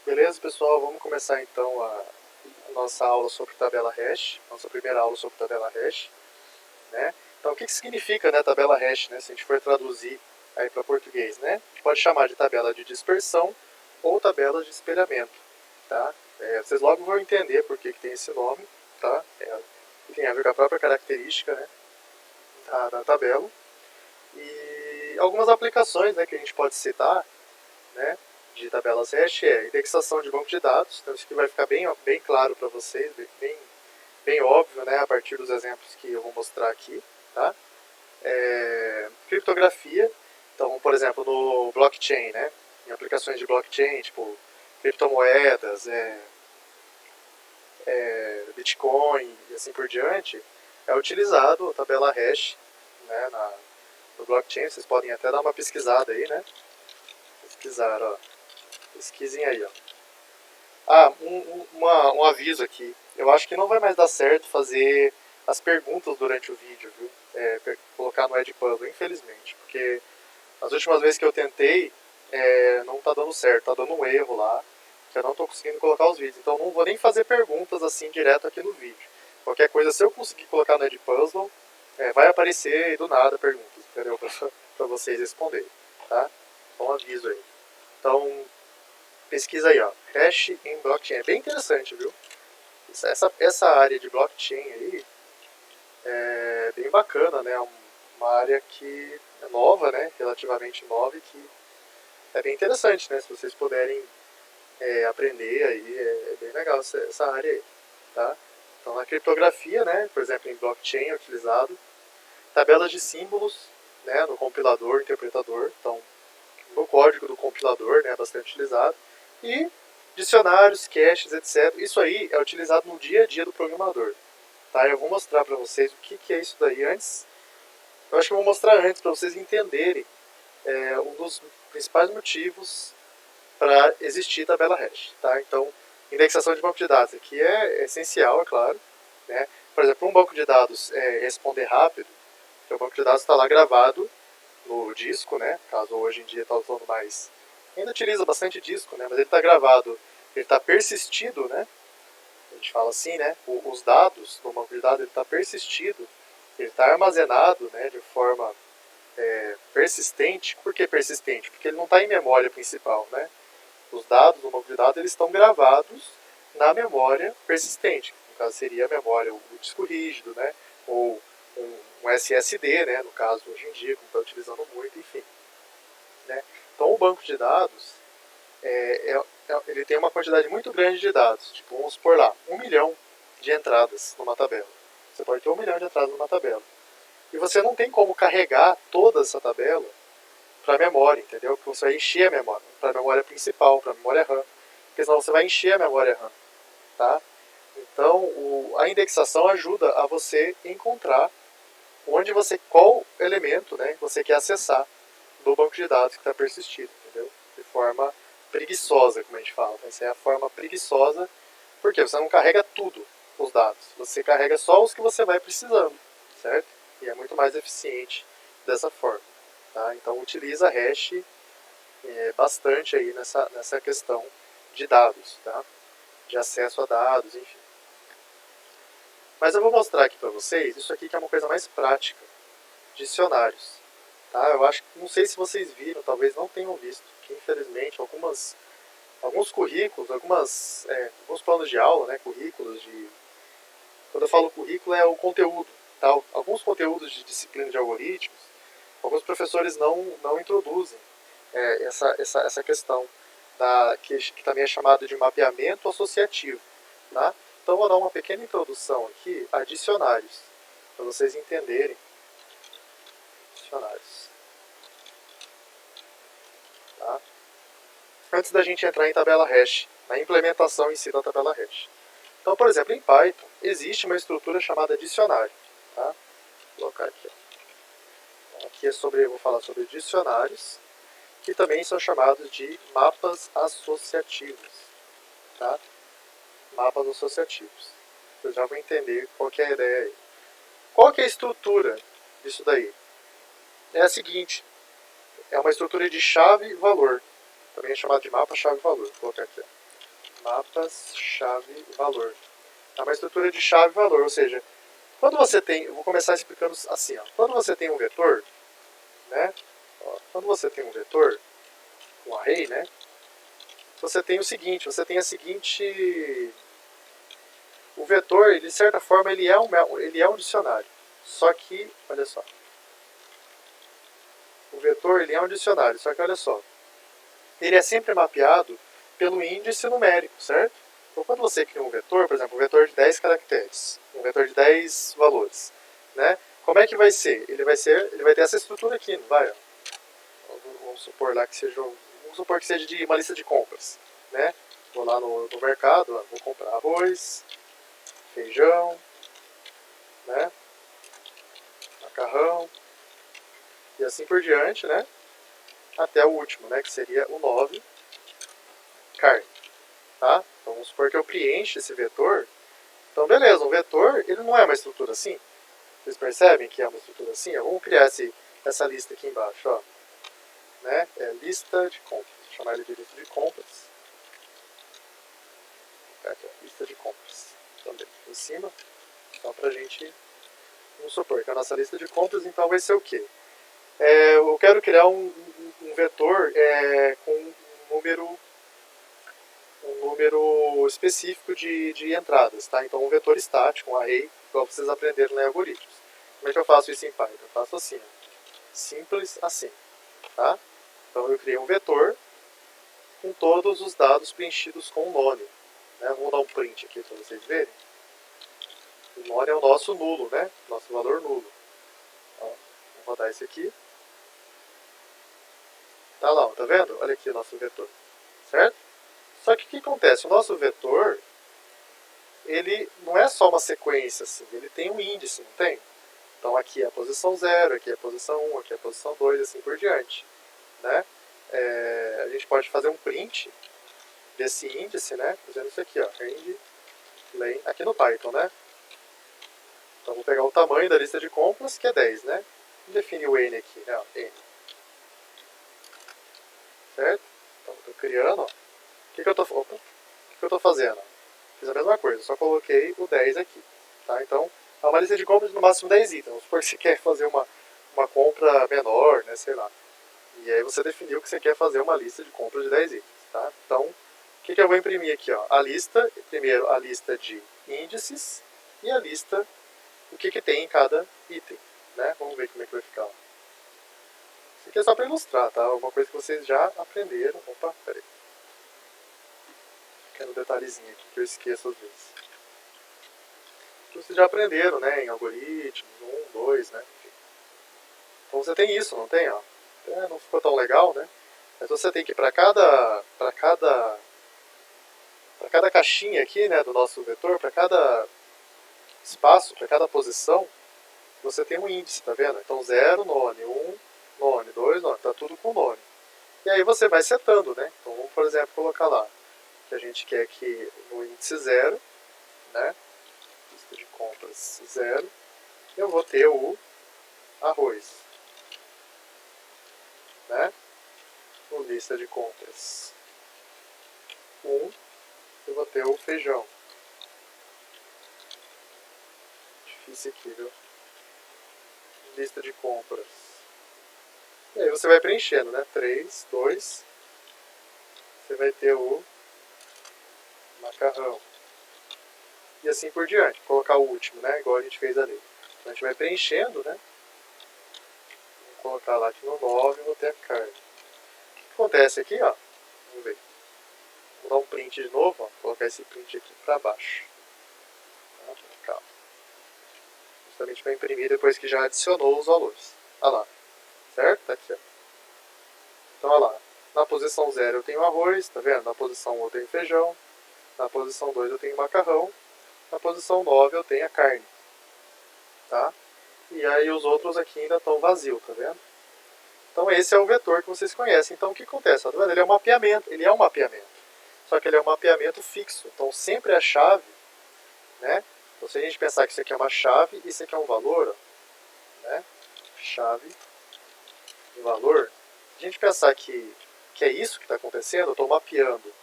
Beleza, pessoal? Vamos começar então a nossa aula sobre tabela hash, nossa primeira aula sobre tabela hash, né? Então, o que significa, né, tabela hash, né? Se a gente for traduzir aí para português, né? A gente pode chamar de tabela de dispersão ou tabela de espelhamento, tá? Vocês logo vão entender por que tem esse nome, tá? Tem a ver com a própria característica, né, da tabela. E algumas aplicações, né, que a gente pode citar, né, de tabelas hash é indexação de banco de dados. Então isso aqui vai ficar bem claro para vocês, bem óbvio, né, a partir dos exemplos que eu vou mostrar aqui, tá? Criptografia. Então, por exemplo, no blockchain, né, em aplicações de blockchain, tipo criptomoedas, Bitcoin e assim por diante, é utilizado a tabela hash, né, no blockchain. Vocês podem até dar uma pesquisada aí, né? Pesquisar, ó. Pesquisem aí, ó. Um aviso aqui. Eu acho que não vai mais dar certo fazer as perguntas durante o vídeo, viu? Colocar no Edpuzzle, infelizmente. Porque as últimas vezes que eu tentei, não tá dando certo. Tá dando um erro lá, que eu não tô conseguindo colocar os vídeos. Então eu não vou nem fazer perguntas assim direto aqui no vídeo. Qualquer coisa, se eu conseguir colocar no Edpuzzle, vai aparecer do nada perguntas, entendeu? Pra vocês responderem, tá? Então aviso aí. Então, pesquisa aí, ó. Hash em blockchain. É bem interessante, viu? Essa área de blockchain aí é bem bacana, né? Uma área que é nova, né? Relativamente nova e que é bem interessante, né? Se vocês puderem aprender aí, é bem legal essa área aí, tá? Então, na criptografia, né? Por exemplo, em blockchain é utilizado tabelas de símbolos, né? No compilador, interpretador. Então, no código do compilador, né? Bastante utilizado. E dicionários, caches, etc. Isso aí é utilizado no dia a dia do programador. Tá? Eu vou mostrar para vocês o que é isso daí antes. Eu acho que eu vou mostrar antes para vocês entenderem um dos principais motivos para existir tabela hash. Tá? Então, indexação de banco de dados aqui é essencial, é claro. Né? Por exemplo, um banco de dados responder rápido, o banco de dados está lá gravado no disco, né? Caso hoje em dia está usando mais, ainda utiliza bastante disco, né? Mas ele está gravado, ele está persistido, né? A gente fala assim, né? Os dados do banco de dados ele está persistido, ele está armazenado, né? De forma persistente. Por que persistente? Porque ele não está em memória principal, né? Os dados do banco de dados eles estão gravados na memória persistente. No caso seria a memória, o disco rígido, né? Ou um SSD, né? No caso hoje em dia, como está utilizando muito, enfim. Né? Então o banco de dados ele tem uma quantidade muito grande de dados. Tipo, vamos supor lá, 1 milhão de entradas numa tabela. Você pode ter 1 milhão de entradas numa tabela. E você não tem como carregar toda essa tabela para a memória, entendeu? Porque você vai encher a memória, para a memória principal, para a memória RAM. Porque senão você vai encher a memória RAM. Tá? Então, a indexação ajuda a você encontrar qual elemento, né, você quer acessar do banco de dados que está persistido, entendeu? De forma preguiçosa, como a gente fala. Essa é a forma preguiçosa, porque você não carrega tudo, os dados. Você carrega só os que você vai precisando, certo? E é muito mais eficiente dessa forma. Tá? Então utiliza hash bastante aí nessa questão de dados, tá? De acesso a dados, enfim. Mas eu vou mostrar aqui para vocês, isso aqui que é uma coisa mais prática, dicionários. Tá? Eu acho que, não sei se vocês viram, talvez não tenham visto, que infelizmente alguns currículos, alguns planos de aula, né, currículos de... Quando eu falo currículo é o conteúdo. Tá? Alguns conteúdos de disciplina de algoritmos, alguns professores não introduzem essa questão que também é chamada de mapeamento associativo. Tá? Então vou dar uma pequena introdução aqui a dicionários, para vocês entenderem. Dicionários. Tá? Antes da gente entrar em tabela hash, na implementação em si da tabela hash. Então, por exemplo, em Python existe uma estrutura chamada dicionário. Tá? Vou colocar aqui. Então, aqui eu vou falar sobre dicionários, que também são chamados de mapas associativos. Tá? Mapas associativos. Vocês já vão entender qual que é a ideia aí. Qual que é a estrutura disso daí? É a seguinte, é uma estrutura de chave-valor, também é chamada de mapa chave-valor. Vou colocar aqui. Mapas, chave, valor. É uma estrutura de chave e valor, ou seja, quando você tem, eu vou começar explicando assim, ó, quando você tem um vetor, né, ó, quando você tem um vetor, um array, né, você tem o seguinte, você tem a seguinte, o vetor, ele, de certa forma, ele é um dicionário, só que, olha só, o vetor ele é um dicionário, só que olha só, ele é sempre mapeado pelo índice numérico, certo? Então, quando você cria um vetor, por exemplo, um vetor de 10 caracteres, um vetor de 10 valores, né? Como é que vai ser? Ele vai ter essa estrutura aqui, não vai? Vamos supor lá que seja, vamos supor que seja de uma lista de compras, né? Vou lá no mercado, ó, vou comprar arroz, feijão, né? Macarrão e assim por diante, né? Até o último, né? Que seria o 9, carne. Tá? Então vamos supor que eu preencha esse vetor. Então beleza, um vetor ele não é uma estrutura assim. Vocês percebem que é uma estrutura assim? Vamos criar essa lista aqui embaixo. Ó. Né? É lista de compras. Vou chamar ele de lista de compras. Aqui, ó, lista de compras. Também em cima. Só pra gente. Vamos supor que a nossa lista de compras então vai ser o quê? Eu quero criar um vetor com um número específico de entradas, tá? Então um vetor estático, um array, igual vocês aprenderam em algoritmos. Como é que eu faço isso em Python? Eu faço assim, ó. Simples assim, tá? Então eu criei um vetor com todos os dados preenchidos com o nome. Né? Vamos dar um print aqui para vocês verem. O nome é o nosso nulo, né? Nosso valor nulo. Ó, vou rodar esse aqui. Tá lá, ó, tá vendo? Olha aqui o nosso vetor, certo? Só que o que acontece? O nosso vetor, ele não é só uma sequência assim, ele tem um índice, não tem? Então aqui é a posição 0, aqui é a posição 1, aqui é a posição 2, assim por diante. Né? A gente pode fazer um print desse índice, né? Fazendo isso aqui, ó, range len, aqui no Python, né? Então vou pegar o tamanho da lista de compras, que é 10, né? Define o n aqui, né? Ó, n. Certo? Então estou criando, ó. O que eu estou fazendo? Fiz a mesma coisa, só coloquei o 10 aqui. Tá? Então, é uma lista de compras de no máximo 10 itens. Vamos supor que você quer fazer uma compra menor, né, sei lá. E aí você definiu que você quer fazer uma lista de compras de 10 itens. Tá? Então, o que eu vou imprimir aqui? Ó? A lista, primeiro a lista de índices e a lista, o que tem em cada item. Né? Vamos ver como é que vai ficar. Isso aqui é só para ilustrar, tá? Uma coisa que vocês já aprenderam. Opa, peraí. Fica no detalhezinho aqui que eu esqueço às vezes. Vocês já aprenderam, né? Em algoritmos, 1, 2, né? Enfim. Então você tem isso, não tem? Ó? Não ficou tão legal, né? Mas você tem que para cada caixinha aqui, né, do nosso vetor, para cada espaço, para cada posição, você tem um índice, tá vendo? Então 0, nome, 1, nome, 2, nome, tá tudo com nome. E aí você vai setando, né? Então vamos, por exemplo, colocar lá que a gente quer que no índice 0, né, lista de compras 0, eu vou ter o arroz, né? No lista de compras 1, eu vou ter o feijão. Difícil aqui, viu? Lista de compras. E aí você vai preenchendo, né? 3, 2. Você vai ter o macarrão. E assim por diante. Vou colocar o último, né? Igual a gente fez ali. Então a gente vai preenchendo, né? Vou colocar lá que no 9 eu vou ter a carne. O que acontece aqui, ó? Vamos ver. Vou dar um print de novo, ó. Vou colocar esse print aqui para baixo. Tá? Justamente para imprimir depois que já adicionou os valores. Olha lá. Certo? Tá aqui, ó. Então, olha lá. Na posição 0 eu tenho arroz, tá vendo? Na posição 1 eu tenho feijão. Na posição 2 eu tenho macarrão. Na posição 9 eu tenho a carne. Tá? E aí os outros aqui ainda estão vazios, tá vendo? Então esse é o vetor que vocês conhecem. Então o que acontece? Tá vendo? Ele é um mapeamento. Só que ele é um mapeamento fixo. Então sempre a chave, né? Então se a gente pensar que isso aqui é uma chave e isso aqui é um valor, ó, né? Chave e valor. Se a gente pensar que é isso que está acontecendo, eu estou mapeando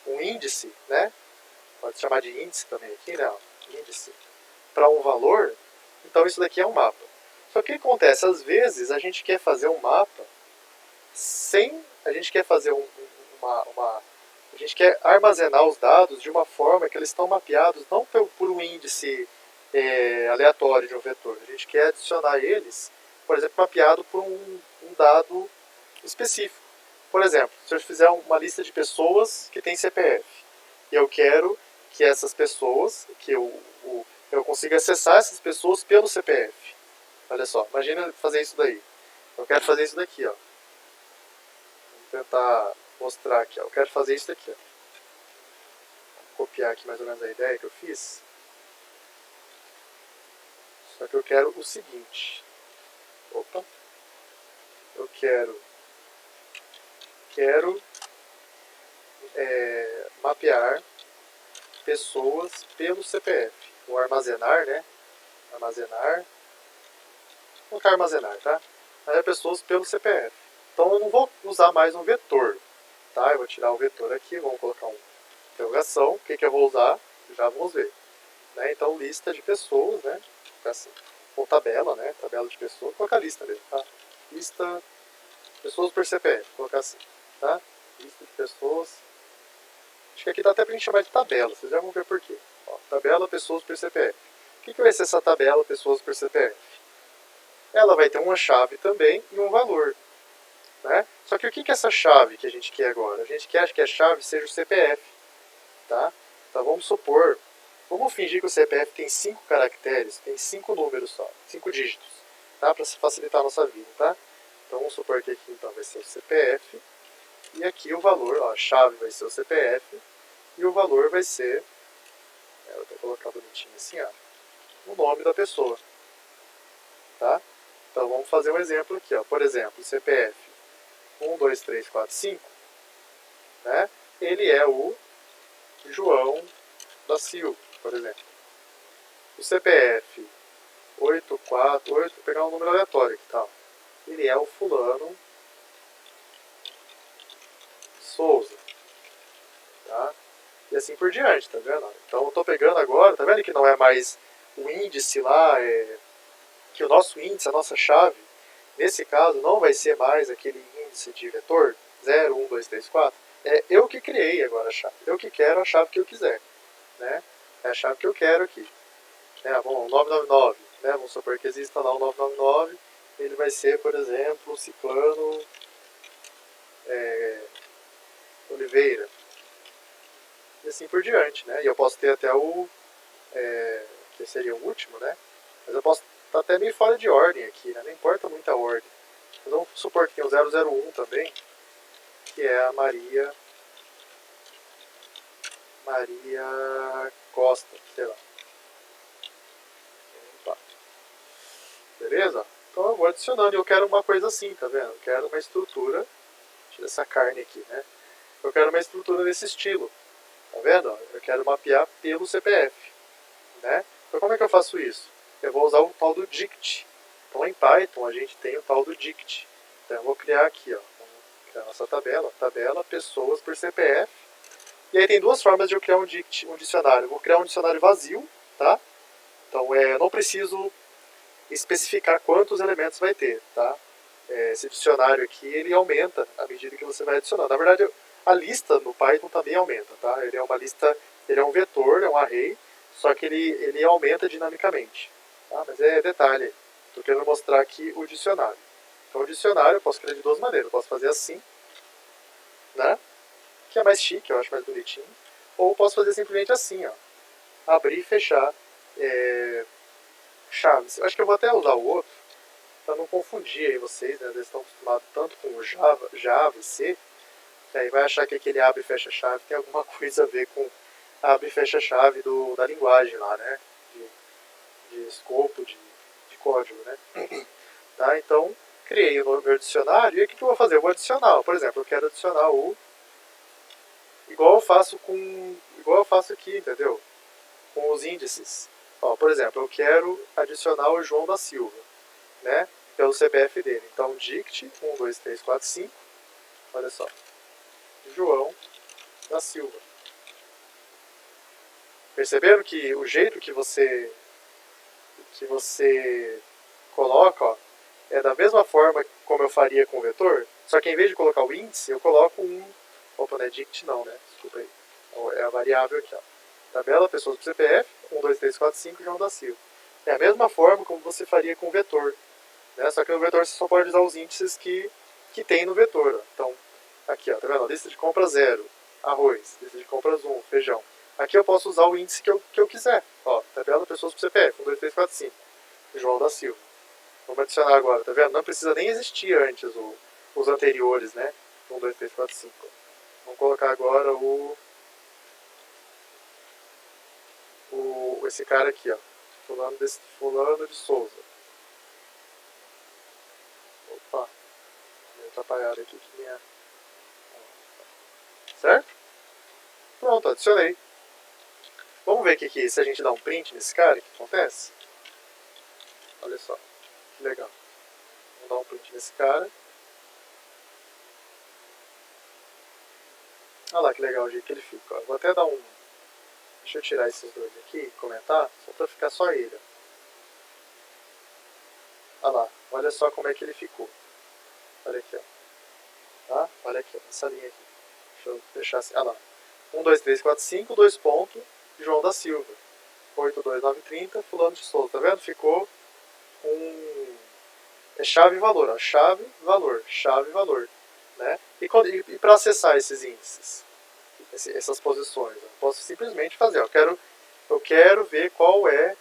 um índice, né? Pode chamar de índice também aqui, né? Índice, para um valor, então isso daqui é um mapa. Só que o que acontece? Às vezes a gente quer fazer um mapa sem... A gente quer fazer a gente quer armazenar os dados de uma forma que eles estão mapeados não por um índice aleatório de um vetor. A gente quer adicionar eles, por exemplo, mapeado por um dado específico. Por exemplo, se eu fizer uma lista de pessoas que tem CPF, e eu quero que essas pessoas, que eu consiga acessar essas pessoas pelo CPF. Olha só, imagina fazer isso daí. Eu quero fazer isso daqui, ó. Vou tentar mostrar aqui, ó. Eu quero fazer isso daqui, ó. Vou copiar aqui mais ou menos a ideia que eu fiz. Só que eu quero o seguinte. Opa. Eu quero mapear pessoas pelo CPF. Vou armazenar, né? Armazenar. Vou colocar armazenar, tá? Aí pessoas pelo CPF. Então eu não vou usar mais um vetor, tá? Eu vou tirar o vetor aqui, vamos colocar uma interrogação. O que eu vou usar? Já vamos ver. Né? Então lista de pessoas, né? Assim. Ou tabela, né? Tabela de pessoas. Vou colocar lista mesmo, tá? Lista pessoas por CPF. Vou colocar assim, tá? Lista de pessoas. Acho que aqui dá até pra gente chamar de tabela. Vocês já vão ver por quê. Ó, tabela pessoas por CPF. O que vai ser essa tabela pessoas por CPF? Ela vai ter uma chave também e um valor. Né? Só que o que é essa chave que a gente quer agora? A gente quer que a chave seja o CPF. Tá? Então vamos supor, vamos fingir que o CPF tem 5 caracteres, tem 5 números só, 5 dígitos, tá? Para facilitar a nossa vida. Tá? Então vamos supor que aqui então vai ser o CPF, e aqui o valor, ó, a chave vai ser o CPF, e o valor vai ser, eu vou até colocar bonitinho assim, ó, o nome da pessoa. Tá? Então vamos fazer um exemplo aqui, ó. Por exemplo, CPF 1, 2, 3, 4, 5, né? Ele é o João da Silva, por exemplo. O CPF 848, vou pegar um número aleatório aqui, tá? Ele é o fulano Souza, tá? E assim por diante, tá vendo? Então eu tô pegando agora, tá vendo que não é mais o índice lá, que o nosso índice, a nossa chave, nesse caso não vai ser mais aquele índice de vetor 0, 1, 2, 3, 4. É eu que criei agora a chave. Eu que quero a chave que eu quiser. Né? É a chave que eu quero aqui. Bom, 999. Né? Vamos supor que exista lá o 999. Ele vai ser, por exemplo, Ciclano Oliveira. E assim por diante. Né? E eu posso ter até o... que seria o último, né? Mas eu posso estar até meio fora de ordem aqui, né? Não importa muito a ordem. Mas vamos supor que tem o 001 também, que é a Maria Costa, sei lá. Opa. Beleza? Então eu vou adicionando, e eu quero uma coisa assim, tá vendo? Eu quero uma estrutura, tira essa carne aqui, né? Eu quero uma estrutura desse estilo, tá vendo? Eu quero mapear pelo CPF, né? Então como é que eu faço isso? Eu vou usar o tal do dict. Então em Python a gente tem o tal do dict. Então eu vou criar aqui, ó, vamos criar a nossa tabela pessoas por CPF. E aí tem duas formas de eu criar um dicionário. Eu vou criar um dicionário vazio, tá? Então eu não preciso especificar quantos elementos vai ter, tá? Esse dicionário aqui, ele aumenta à medida que você vai adicionando. Na verdade, a lista no Python também aumenta, tá? Ele é uma lista, ele é um vetor, é um array, só que ele aumenta dinamicamente. Tá? Mas é detalhe, estou querendo mostrar aqui o dicionário. Então o dicionário eu posso criar de duas maneiras. Eu posso fazer assim, né? Que é mais chique, eu acho mais bonitinho. Ou posso fazer simplesmente assim, ó. Abrir e fechar chaves. Eu acho que eu vou até usar o outro, para não confundir aí vocês, né? Eles estão acostumados tanto com o Java e C, que aí vai achar que aquele abre e fecha chave tem alguma coisa a ver com abre e fecha chave da linguagem lá, né? De escopo, de código, né? Tá? Então, criei o meu dicionário, e o que eu vou fazer? Eu vou adicionar, por exemplo, eu quero adicionar igual eu faço aqui, entendeu? Com os índices. Ó, por exemplo, eu quero adicionar o João da Silva, né? Pelo CPF dele. Então, dict 1, 2, 3, 4, 5. Olha só. João da Silva. Perceberam que o jeito que você coloca, ó, é da mesma forma como eu faria com o vetor, só que em vez de colocar o índice, eu coloco um... Opa, não é dict não, né? Desculpa aí. É a variável aqui, ó. Tabela, pessoas do CPF, 1, 2, 3, 4, 5, João da Silva. É a mesma forma como você faria com o vetor. Né? Só que no vetor você só pode usar os índices que tem no vetor. Ó. Então, aqui, ó, tá vendo? Lista de compras 0, arroz. Lista de compras 1, feijão. Aqui eu posso usar o índice que eu quiser. Ó, tabela, pessoas do CPF, 1, 2, 3, 4, 5, João da Silva. Vamos adicionar agora, tá vendo? Não precisa nem existir antes os anteriores, né? 1, 2, 3, 4, 5. Vamos colocar agora esse cara aqui, ó. Fulano de Souza. Opa, me atrapalharam aqui que minha... Certo? Pronto, adicionei. Vamos ver aqui se a gente dá um print nesse cara, o que acontece? Olha só, que legal. Vamos dar um print nesse cara. Olha lá que legal o jeito que ele fica. Ó. Vou até dar um... Deixa eu tirar esses dois aqui e comentar, só para ficar só ele. Olha lá, olha só como é que ele ficou. Olha aqui, ó. Tá? Olha aqui, ó, essa linha aqui. Deixa eu deixar assim. Olha lá. 1, 2, 3, 4, 5, 2 pontos, João da Silva. 8, 2, 9, 30, fulano de Souza. Tá vendo? Ficou é chave e valor, ó. Chave, valor. Né? E para acessar esses índices, essas posições, eu posso simplesmente fazer, ó, eu quero ver qual é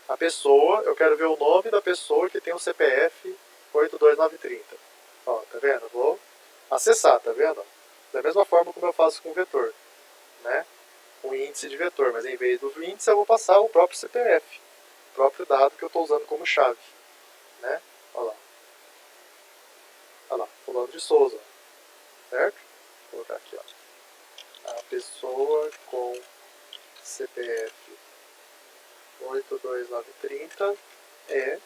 a pessoa, eu quero ver o nome da pessoa que tem o CPF 82930. Ó, tá vendo? Eu vou acessar, tá vendo? Da mesma forma como eu faço com o vetor, né? O índice de vetor, mas em vez do índice eu vou passar o próprio CPF, o próprio dado que eu estou usando como chave, né? Olha lá. Olha lá, fulano de Souza, certo? Vou colocar aqui, ó. A pessoa com CPF 82930 é...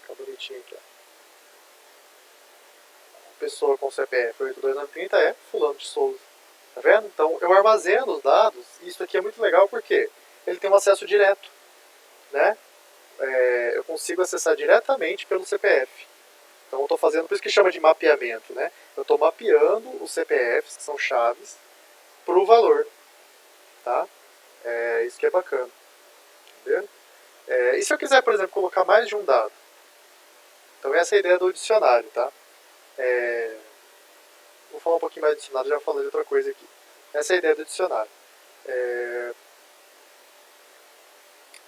Fica bonitinho aqui, ó. A pessoa com CPF 82930 é fulano de Souza. Tá vendo? Então eu armazeno os dados, e isso aqui é muito legal porque ele tem um acesso direto, né? Eu consigo acessar diretamente pelo CPF. Então eu estou fazendo, por isso que chama de mapeamento, né? Eu estou mapeando os CPFs, que são chaves, para o valor, tá? Isso que é bacana. Entendeu? E se eu quiser, por exemplo, colocar mais de um dado? Então essa é a ideia do dicionário, tá? Vou falar um pouquinho mais do dicionário, já falei de outra coisa aqui. Essa é a ideia do dicionário.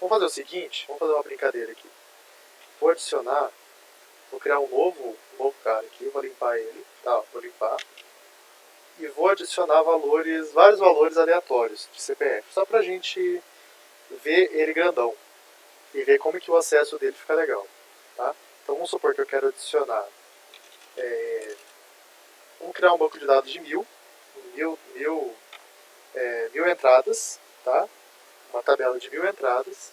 Vamos fazer o seguinte, vamos fazer uma brincadeira aqui. Vou adicionar, vou criar um novo cara aqui, vou limpar ele, tá? Vou limpar. E vou adicionar vários valores aleatórios de CPF, só pra gente ver ele grandão. E ver como que o acesso dele fica legal, tá? Então vamos supor que eu quero adicionar... vamos criar um banco de dados de mil entradas, tá? Uma tabela de 1000 entradas.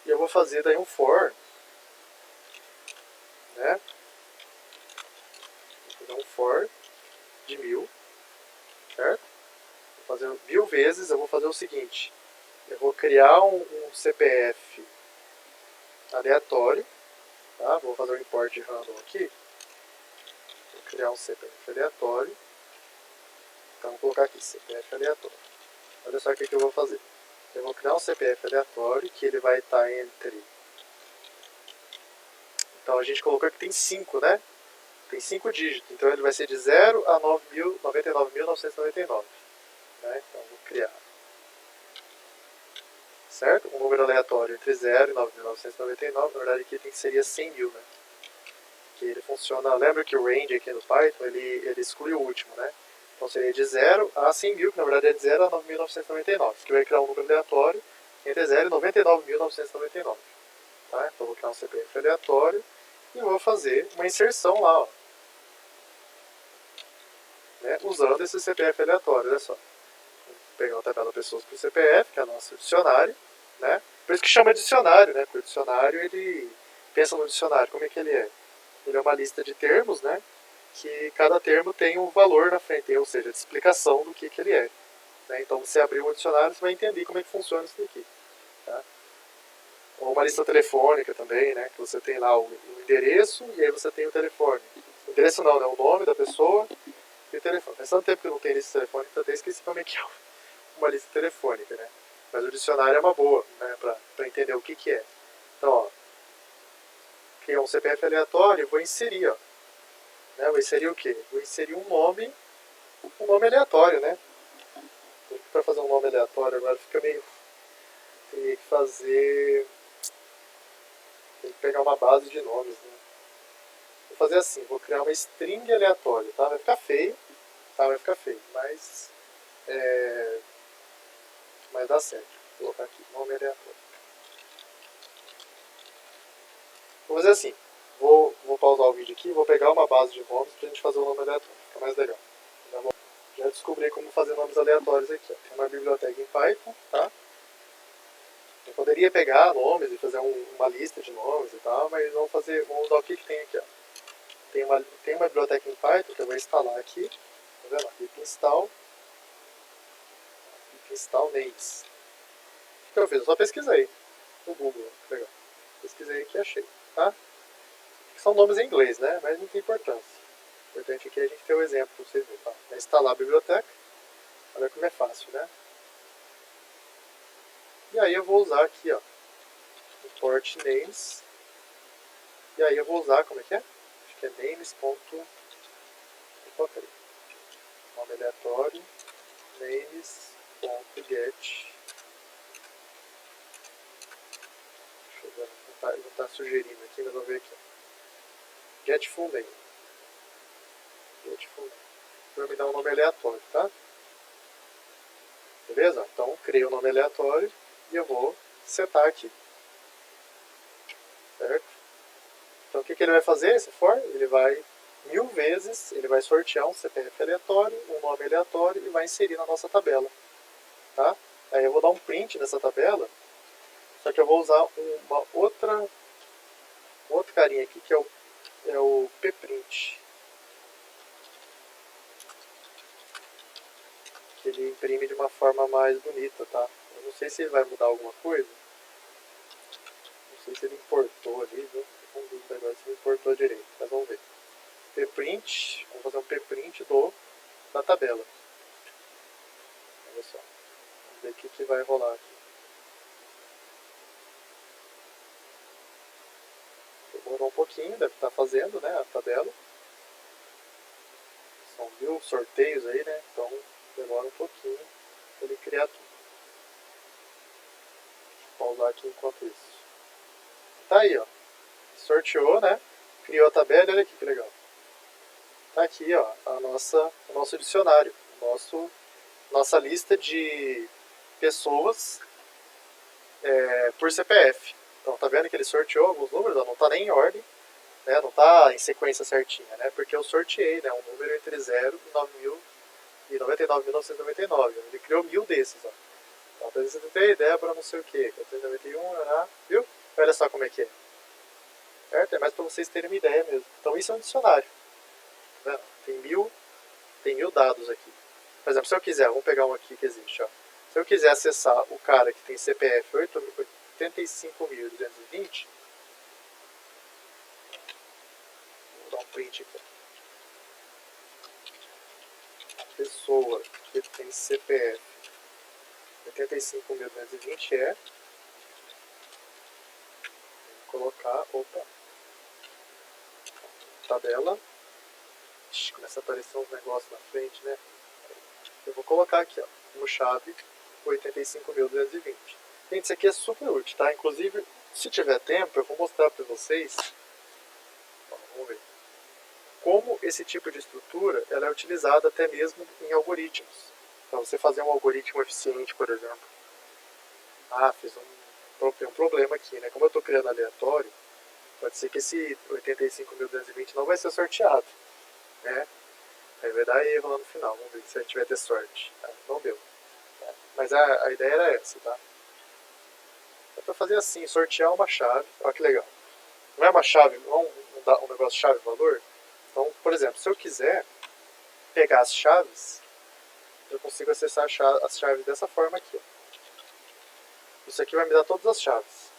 E eu vou fazer daí um for, né? Vou fazer um for de 1000, certo? Vou fazer 1000 vezes, eu vou fazer o seguinte. Eu vou criar um CPF aleatório, tá? Vou fazer um import random aqui. Vou criar um CPF aleatório. Então vou colocar aqui, CPF aleatório. Olha só o que eu vou fazer. Eu vou criar um CPF aleatório que ele vai estar entre... Então a gente colocou que tem 5, né? Tem 5 dígitos. Então ele vai ser de 0 a 99.999. Né? Então vou criar. Certo? Um número aleatório entre 0 e 9.999. Na verdade aqui seria 100.000, né? Que ele funciona... Lembra que o range aqui no Python, ele exclui o último, né? Então seria de 0 a 100.000, que na verdade é de 0 a 9.999. Que vai criar um número aleatório entre 0 e 99.999. Tá? Então vou criar um CPF aleatório e vou fazer uma inserção lá, ó, né? Usando esse CPF aleatório, olha só. Vou pegar a tabela pessoas por CPF, que é o nosso dicionário, né? Por isso que chama dicionário, né? Porque o dicionário, ele pensa no dicionário, como é que ele é? Ele é uma lista de termos, né? que cada termo tem um valor na frente, ou seja, de explicação do que ele é. Né? Então, você abrir um dicionário, você vai entender como é que funciona isso daqui. Tá? Ou uma lista telefônica também, né? Que você tem lá o endereço e aí você tem o telefone. O endereço não, né? O nome da pessoa e o telefone. Faz tanto tempo que eu não tenho lista telefônica, eu até esqueci como é que é uma lista telefônica, né? Mas o dicionário é uma boa, né? Para entender o que é. Então, ó, criar um CPF aleatório, eu vou inserir, ó. Né? Vou inserir o quê? Vou inserir um nome aleatório, né? Para fazer um nome aleatório agora fica meio... Teria que fazer... Tem que pegar uma base de nomes, né? Vou fazer assim, vou criar uma string aleatória, tá? Vai ficar feio, tá? Vai ficar feio, mas... Mas dá certo. Vou colocar aqui, nome aleatório. Vou fazer assim, vou pausar o vídeo aqui, vou pegar uma base de nomes pra gente fazer o nome aleatório, fica mais legal. Já descobri como fazer nomes aleatórios aqui, ó. Tem uma biblioteca em Python, tá? Eu poderia pegar nomes e fazer uma lista de nomes e tal, mas vamos usar o que tem aqui, ó. Tem uma biblioteca em Python que eu vou instalar aqui, tá vendo? Pip install names. O que eu fiz? Eu só pesquisei no Google, legal. Pesquisei aqui e achei, tá? São nomes em inglês, né? Mas não tem importância. O importante aqui é a gente ter o exemplo para vocês verem, tá? É instalar a biblioteca, olha como é fácil, né? E aí eu vou usar aqui, ó, import names. E aí eu vou usar, como é que é? Acho que é names. Nome aleatório, names.get. Deixa eu ver, não tá sugerindo aqui, mas vamos ver aqui. Get full name. Get full name. Vai me dar um nome aleatório, tá? Beleza? Então, criei um nome aleatório e eu vou setar aqui. Certo? Então, o que ele vai fazer, se for? Ele vai, 1000 vezes, ele vai sortear um CPF aleatório, um nome aleatório e vai inserir na nossa tabela. Tá? Aí eu vou dar um print dessa tabela, só que eu vou usar uma outro carinha aqui, que é o pprint. Que ele imprime de uma forma mais bonita, tá? Eu não sei se ele vai mudar alguma coisa. Não sei se ele importou ali, viu? Vamos ver agora se ele importou direito, mas vamos ver. Pprint, vamos fazer um pprint da tabela. Olha só. Vamos ver o que vai rolar aqui. Demorou um pouquinho, deve estar fazendo, né, a tabela. São 1000 sorteios aí, né? Então demora um pouquinho para ele criar tudo. Vou pausar aqui enquanto isso. Tá aí, ó. Sorteou, né? Criou a tabela, olha aqui que legal. Tá aqui, ó, o nosso dicionário, nossa lista de pessoas por CPF. Então, tá vendo que ele sorteou alguns números, ó, não tá nem em ordem, né? Não tá em sequência certinha, né? Porque eu sorteei, né, um número entre 0 e 99.999. Ele criou 1000 desses, ó. Então, 373, Débora, não sei o que, 491, viu? Olha só como é que é. Certo? É mais para vocês terem uma ideia mesmo. Então, isso é um dicionário. Tá vendo? Tem 1000 dados aqui. Por exemplo, se eu quiser, vamos pegar um aqui que existe, ó. Se eu quiser acessar o cara que tem CPF 85.220, vou dar um print aqui. A pessoa que tem CPF 85.220 vou colocar, tabela. Ixi, começa a aparecer uns negócios na frente, né? Eu vou colocar aqui, ó, como chave 85.220. Gente, isso aqui é super útil, tá? Inclusive, se tiver tempo, eu vou mostrar para vocês. Ó, vamos ver. Como esse tipo de estrutura ela é utilizada até mesmo em algoritmos. Para você fazer um algoritmo eficiente, por exemplo. Fiz um problema aqui, né? Como eu estou criando aleatório, pode ser que esse 85.220 não vai ser sorteado, né? Aí vai dar erro lá no final, vamos ver se a gente vai ter sorte. Não deu. Mas a ideia era essa, tá? É para fazer assim, sortear uma chave. Olha que legal. Não é uma chave, não é um negócio chave-valor? Então, por exemplo, se eu quiser pegar as chaves, eu consigo acessar as chaves dessa forma aqui. Ó. Isso aqui vai me dar todas as chaves.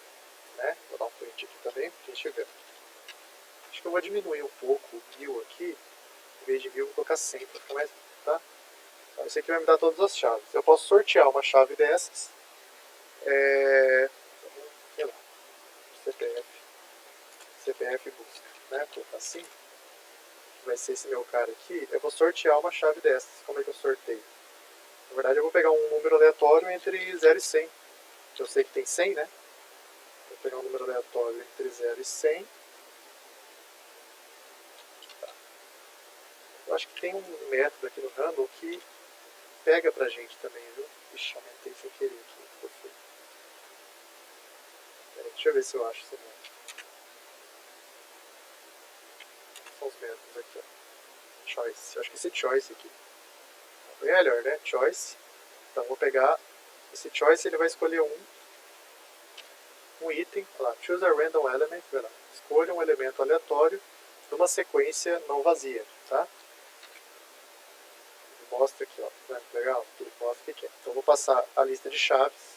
Né? Vou dar um print aqui também, para a gente ver. Acho que eu vou diminuir um pouco o 1000 aqui. Em vez de 1000, vou colocar 100 para ficar mais... Tá? Então, isso aqui vai me dar todas as chaves. Eu posso sortear uma chave dessas. Sei lá, CPF busca, né? Colocar assim, vai ser esse meu cara aqui. Eu vou sortear uma chave dessas. Como é que eu sorteio? Na verdade, eu vou pegar um número aleatório entre 0 e 100. Que eu sei que tem 100, né? Vou pegar um número aleatório entre 0 e 100. Tá. Eu acho que tem um método aqui no Handle que pega pra gente também, viu? Ixi, aumentei sem querer aqui. Ficou feio. Deixa eu ver se eu acho esse método. São os métodos aqui, ó. Choice. Eu acho que esse choice aqui é melhor, né? Choice. Então vou pegar esse choice, ele vai escolher um item. Olha lá, choose a random element. Vai lá. Escolha um elemento aleatório de uma sequência não vazia, tá? Ele mostra aqui, ó. Tá legal? Ele mostra o que é. Então vou passar a lista de chaves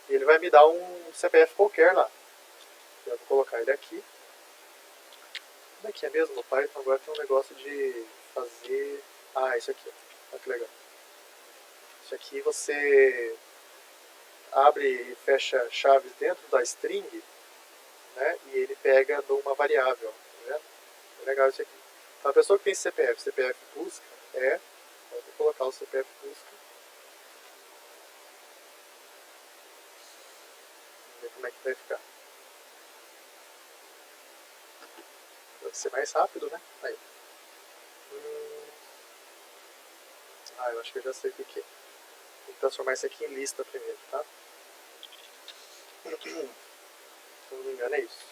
e ele vai me dar um CPF qualquer lá. Eu vou colocar ele aqui. Como é que é mesmo no Python? Agora tem um negócio de fazer... Ah, isso aqui. Olha que legal. Isso aqui você abre e fecha chaves dentro da string, né? E ele pega de uma variável. Tá vendo? É legal isso aqui. Então a pessoa que tem CPF busca vou colocar o CPF busca. Vamos ver como é que vai ficar. Vai ser mais rápido, né? Aí. Eu acho que eu já sei o que é. Vou transformar isso aqui em lista primeiro, tá? Se não me engano é isso.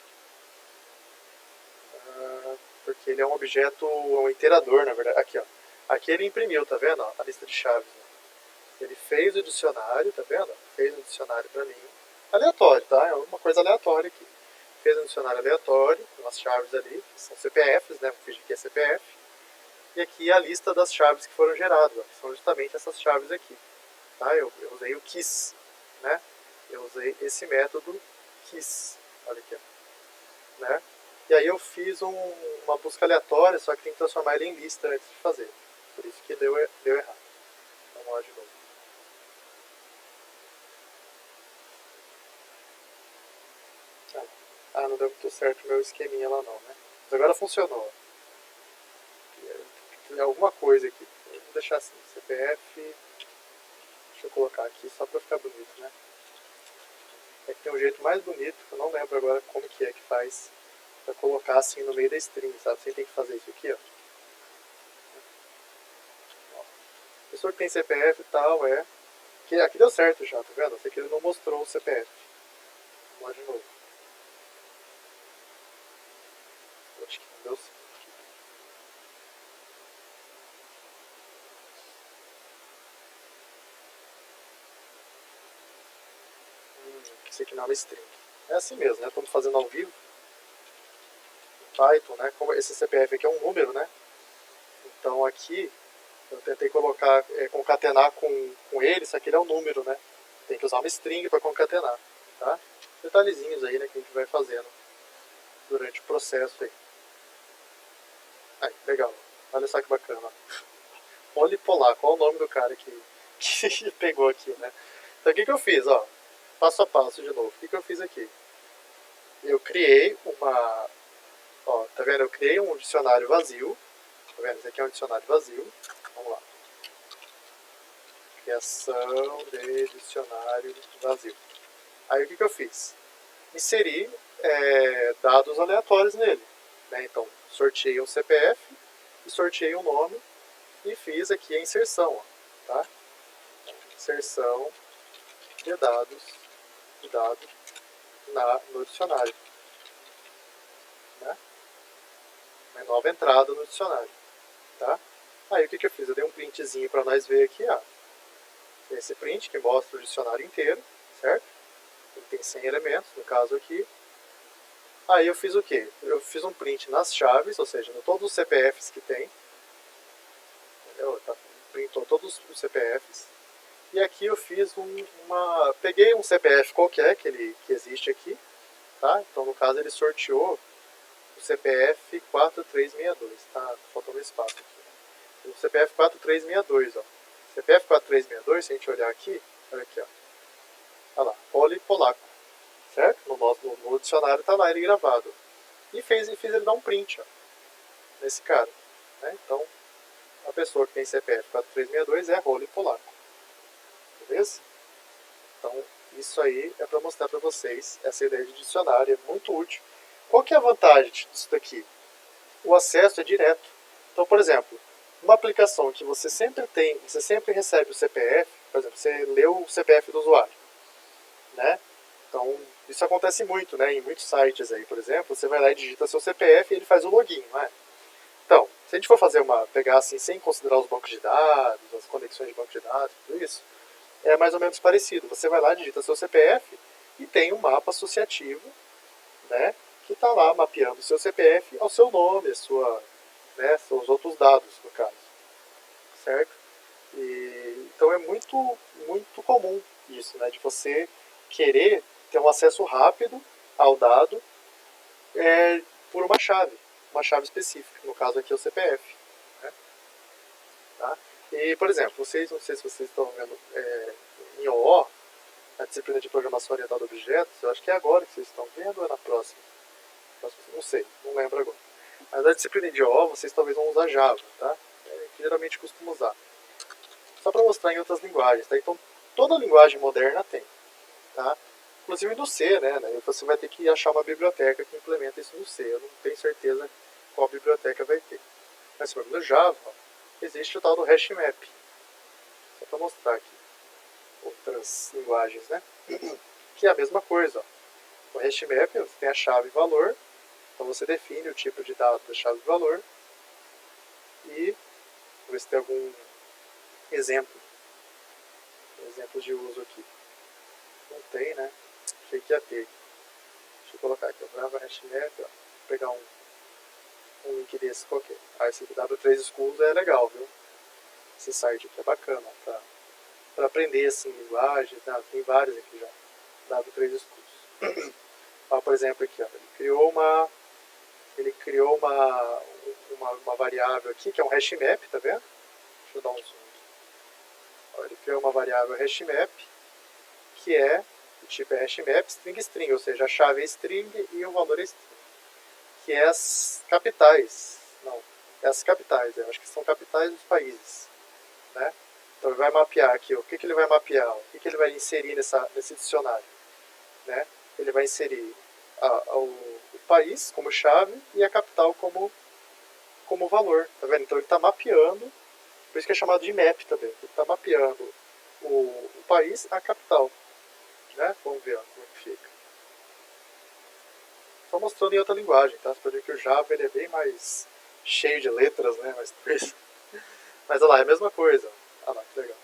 Porque ele é um objeto, um iterador, na verdade. Aqui, ó. Aqui ele imprimiu, tá vendo? Ó, a lista de chaves. Ó. Ele fez o dicionário, tá vendo? Fez um dicionário pra mim. Aleatório, tá? É uma coisa aleatória aqui. Fez um dicionário aleatório, umas chaves ali, que são CPFs, né? Vou fingir que é CPF. E aqui a lista das chaves que foram geradas, ó, que são justamente essas chaves aqui. Tá? Eu usei o kiss, né? Eu usei esse método kiss. Olha aqui, ó. Né? E aí eu fiz uma busca aleatória, só que tem que transformar ele em lista antes de fazer. Por isso que deu errado. Vamos lá de novo. Não deu muito certo o meu esqueminha lá não, né? Mas agora funcionou. Tem alguma coisa aqui. Vou deixar assim, CPF. Deixa eu colocar aqui só pra ficar bonito, né? É que tem um jeito mais bonito, eu não lembro agora como que é que faz pra colocar assim no meio da string, sabe? Você tem que fazer isso aqui, ó. A pessoa que tem CPF e tal, aqui deu certo já, tá vendo? Esse aqui ele não mostrou o CPF. Vamos lá de novo. Eu acho que não deu certo. Esse aqui não é uma string. É assim mesmo, né? Estamos fazendo ao vivo. Em Python, né? Como esse CPF aqui é um número, né? Então aqui eu tentei colocar, concatenar com ele, isso aqui é um número, né? Tem que usar uma string para concatenar, tá? Detalhezinhos aí, né, que a gente vai fazendo durante o processo aí. Aí, legal. Olha só que bacana. Polipolar, qual é o nome do cara que pegou aqui, né? Então o que eu fiz, ó? Passo a passo de novo. O que eu fiz aqui? Eu criei uma... Ó, tá vendo? Eu criei um dicionário vazio. Tá vendo? Esse aqui é um dicionário vazio. Vamos lá. Criação de dicionário vazio. Aí o que eu fiz? Inseri dados aleatórios nele. Né? Então, sorteei um CPF e sorteei um nome e fiz aqui a inserção. Ó, tá? Inserção de dados no dicionário. Né? Uma nova entrada no dicionário. Tá? Aí o que eu fiz? Eu dei um printzinho para nós ver aqui. Ó. Esse print que mostra o dicionário inteiro, certo? Ele tem 100 elementos, no caso aqui. Aí eu fiz o quê? Eu fiz um print nas chaves, ou seja, em todos os CPFs que tem. Entendeu? Printou todos os CPFs. E aqui eu fiz peguei um CPF qualquer que existe aqui, tá? Então no caso ele sorteou o CPF 4362, tá? Faltando espaço aqui. O CPF 4362, ó. CPF 4362, se a gente olhar aqui, olha aqui, ó. Olha lá, Poli Polaco, certo? No dicionário tá lá ele gravado. E fiz ele dar um print, ó, nesse cara, né? Então, a pessoa que tem CPF 4362 é Roli Polaco. Beleza? Então, isso aí é para mostrar para vocês essa ideia de dicionário, é muito útil. Qual que é a vantagem disso daqui? O acesso é direto. Então, por exemplo, uma aplicação que você sempre recebe o CPF, por exemplo, você leu o CPF do usuário, né? Então, isso acontece muito, né? Em muitos sites aí, por exemplo, você vai lá e digita seu CPF e ele faz o login, não é? Então, se a gente for pegar assim, sem considerar os bancos de dados, as conexões de banco de dados, tudo isso, é mais ou menos parecido. Você vai lá, digita seu CPF e tem um mapa associativo, né, que está lá mapeando o seu CPF ao seu nome, seus outros dados, no caso. Certo? Então é muito, muito comum isso, né, de você querer ter um acesso rápido ao dado por uma chave específica. No caso aqui é o CPF. Né? Tá? E, por exemplo, não sei se vocês estão vendo em OO, a disciplina de programação orientada a objetos, eu acho que é agora que vocês estão vendo ou é na próxima? Não sei, não lembro agora. Mas na disciplina de OO, vocês talvez vão usar Java, tá? Que geralmente costumam usar. Só para mostrar em outras linguagens, tá? Então, toda linguagem moderna tem, tá? Inclusive no C, né? Você vai ter que achar uma biblioteca que implementa isso no C. Eu não tenho certeza qual biblioteca vai ter. Mas, por exemplo, no Java, existe o tal do HashMap. Só para mostrar aqui outras linguagens, né? Que é a mesma coisa. Ó. O HashMap, você tem a chave valor, então você define o tipo de dado da chave valor e vou ver se tem algum exemplo de uso aqui. Não tem, né? Achei que ia ter. Deixa eu colocar aqui, o Java HashMap, ó. Vou pegar um link desse qualquer. Esse aqui W3 Schools é legal, viu? Esse site aqui é bacana, tá? Para aprender assim, linguagens, né? Tem vários aqui já. W3 Schools. Ó, por exemplo, aqui, ó, ele criou uma variável aqui, que é um HashMap, tá vendo? Deixa eu dar um zoom aqui. Ó, ele criou uma variável HashMap, que é, o tipo é HashMap, string, ou seja, a chave é string e o valor é string. Que é as capitais. Não, é as capitais, eu acho que são capitais dos países. Né? Então ele vai mapear aqui, o que ele vai mapear, o que ele vai inserir nesse dicionário. Né? Ele vai inserir o país como chave e a capital como valor. Tá vendo? Então ele está mapeando, por isso que é chamado de map também. Ele está mapeando o país, a capital. Né? Vamos ver ó, como é que fica. Só mostrando em outra linguagem, tá? Você pode ver que o Java ele é bem mais cheio de letras, né? Mais coisa. Mas olha lá, é a mesma coisa. Olha lá, que legal.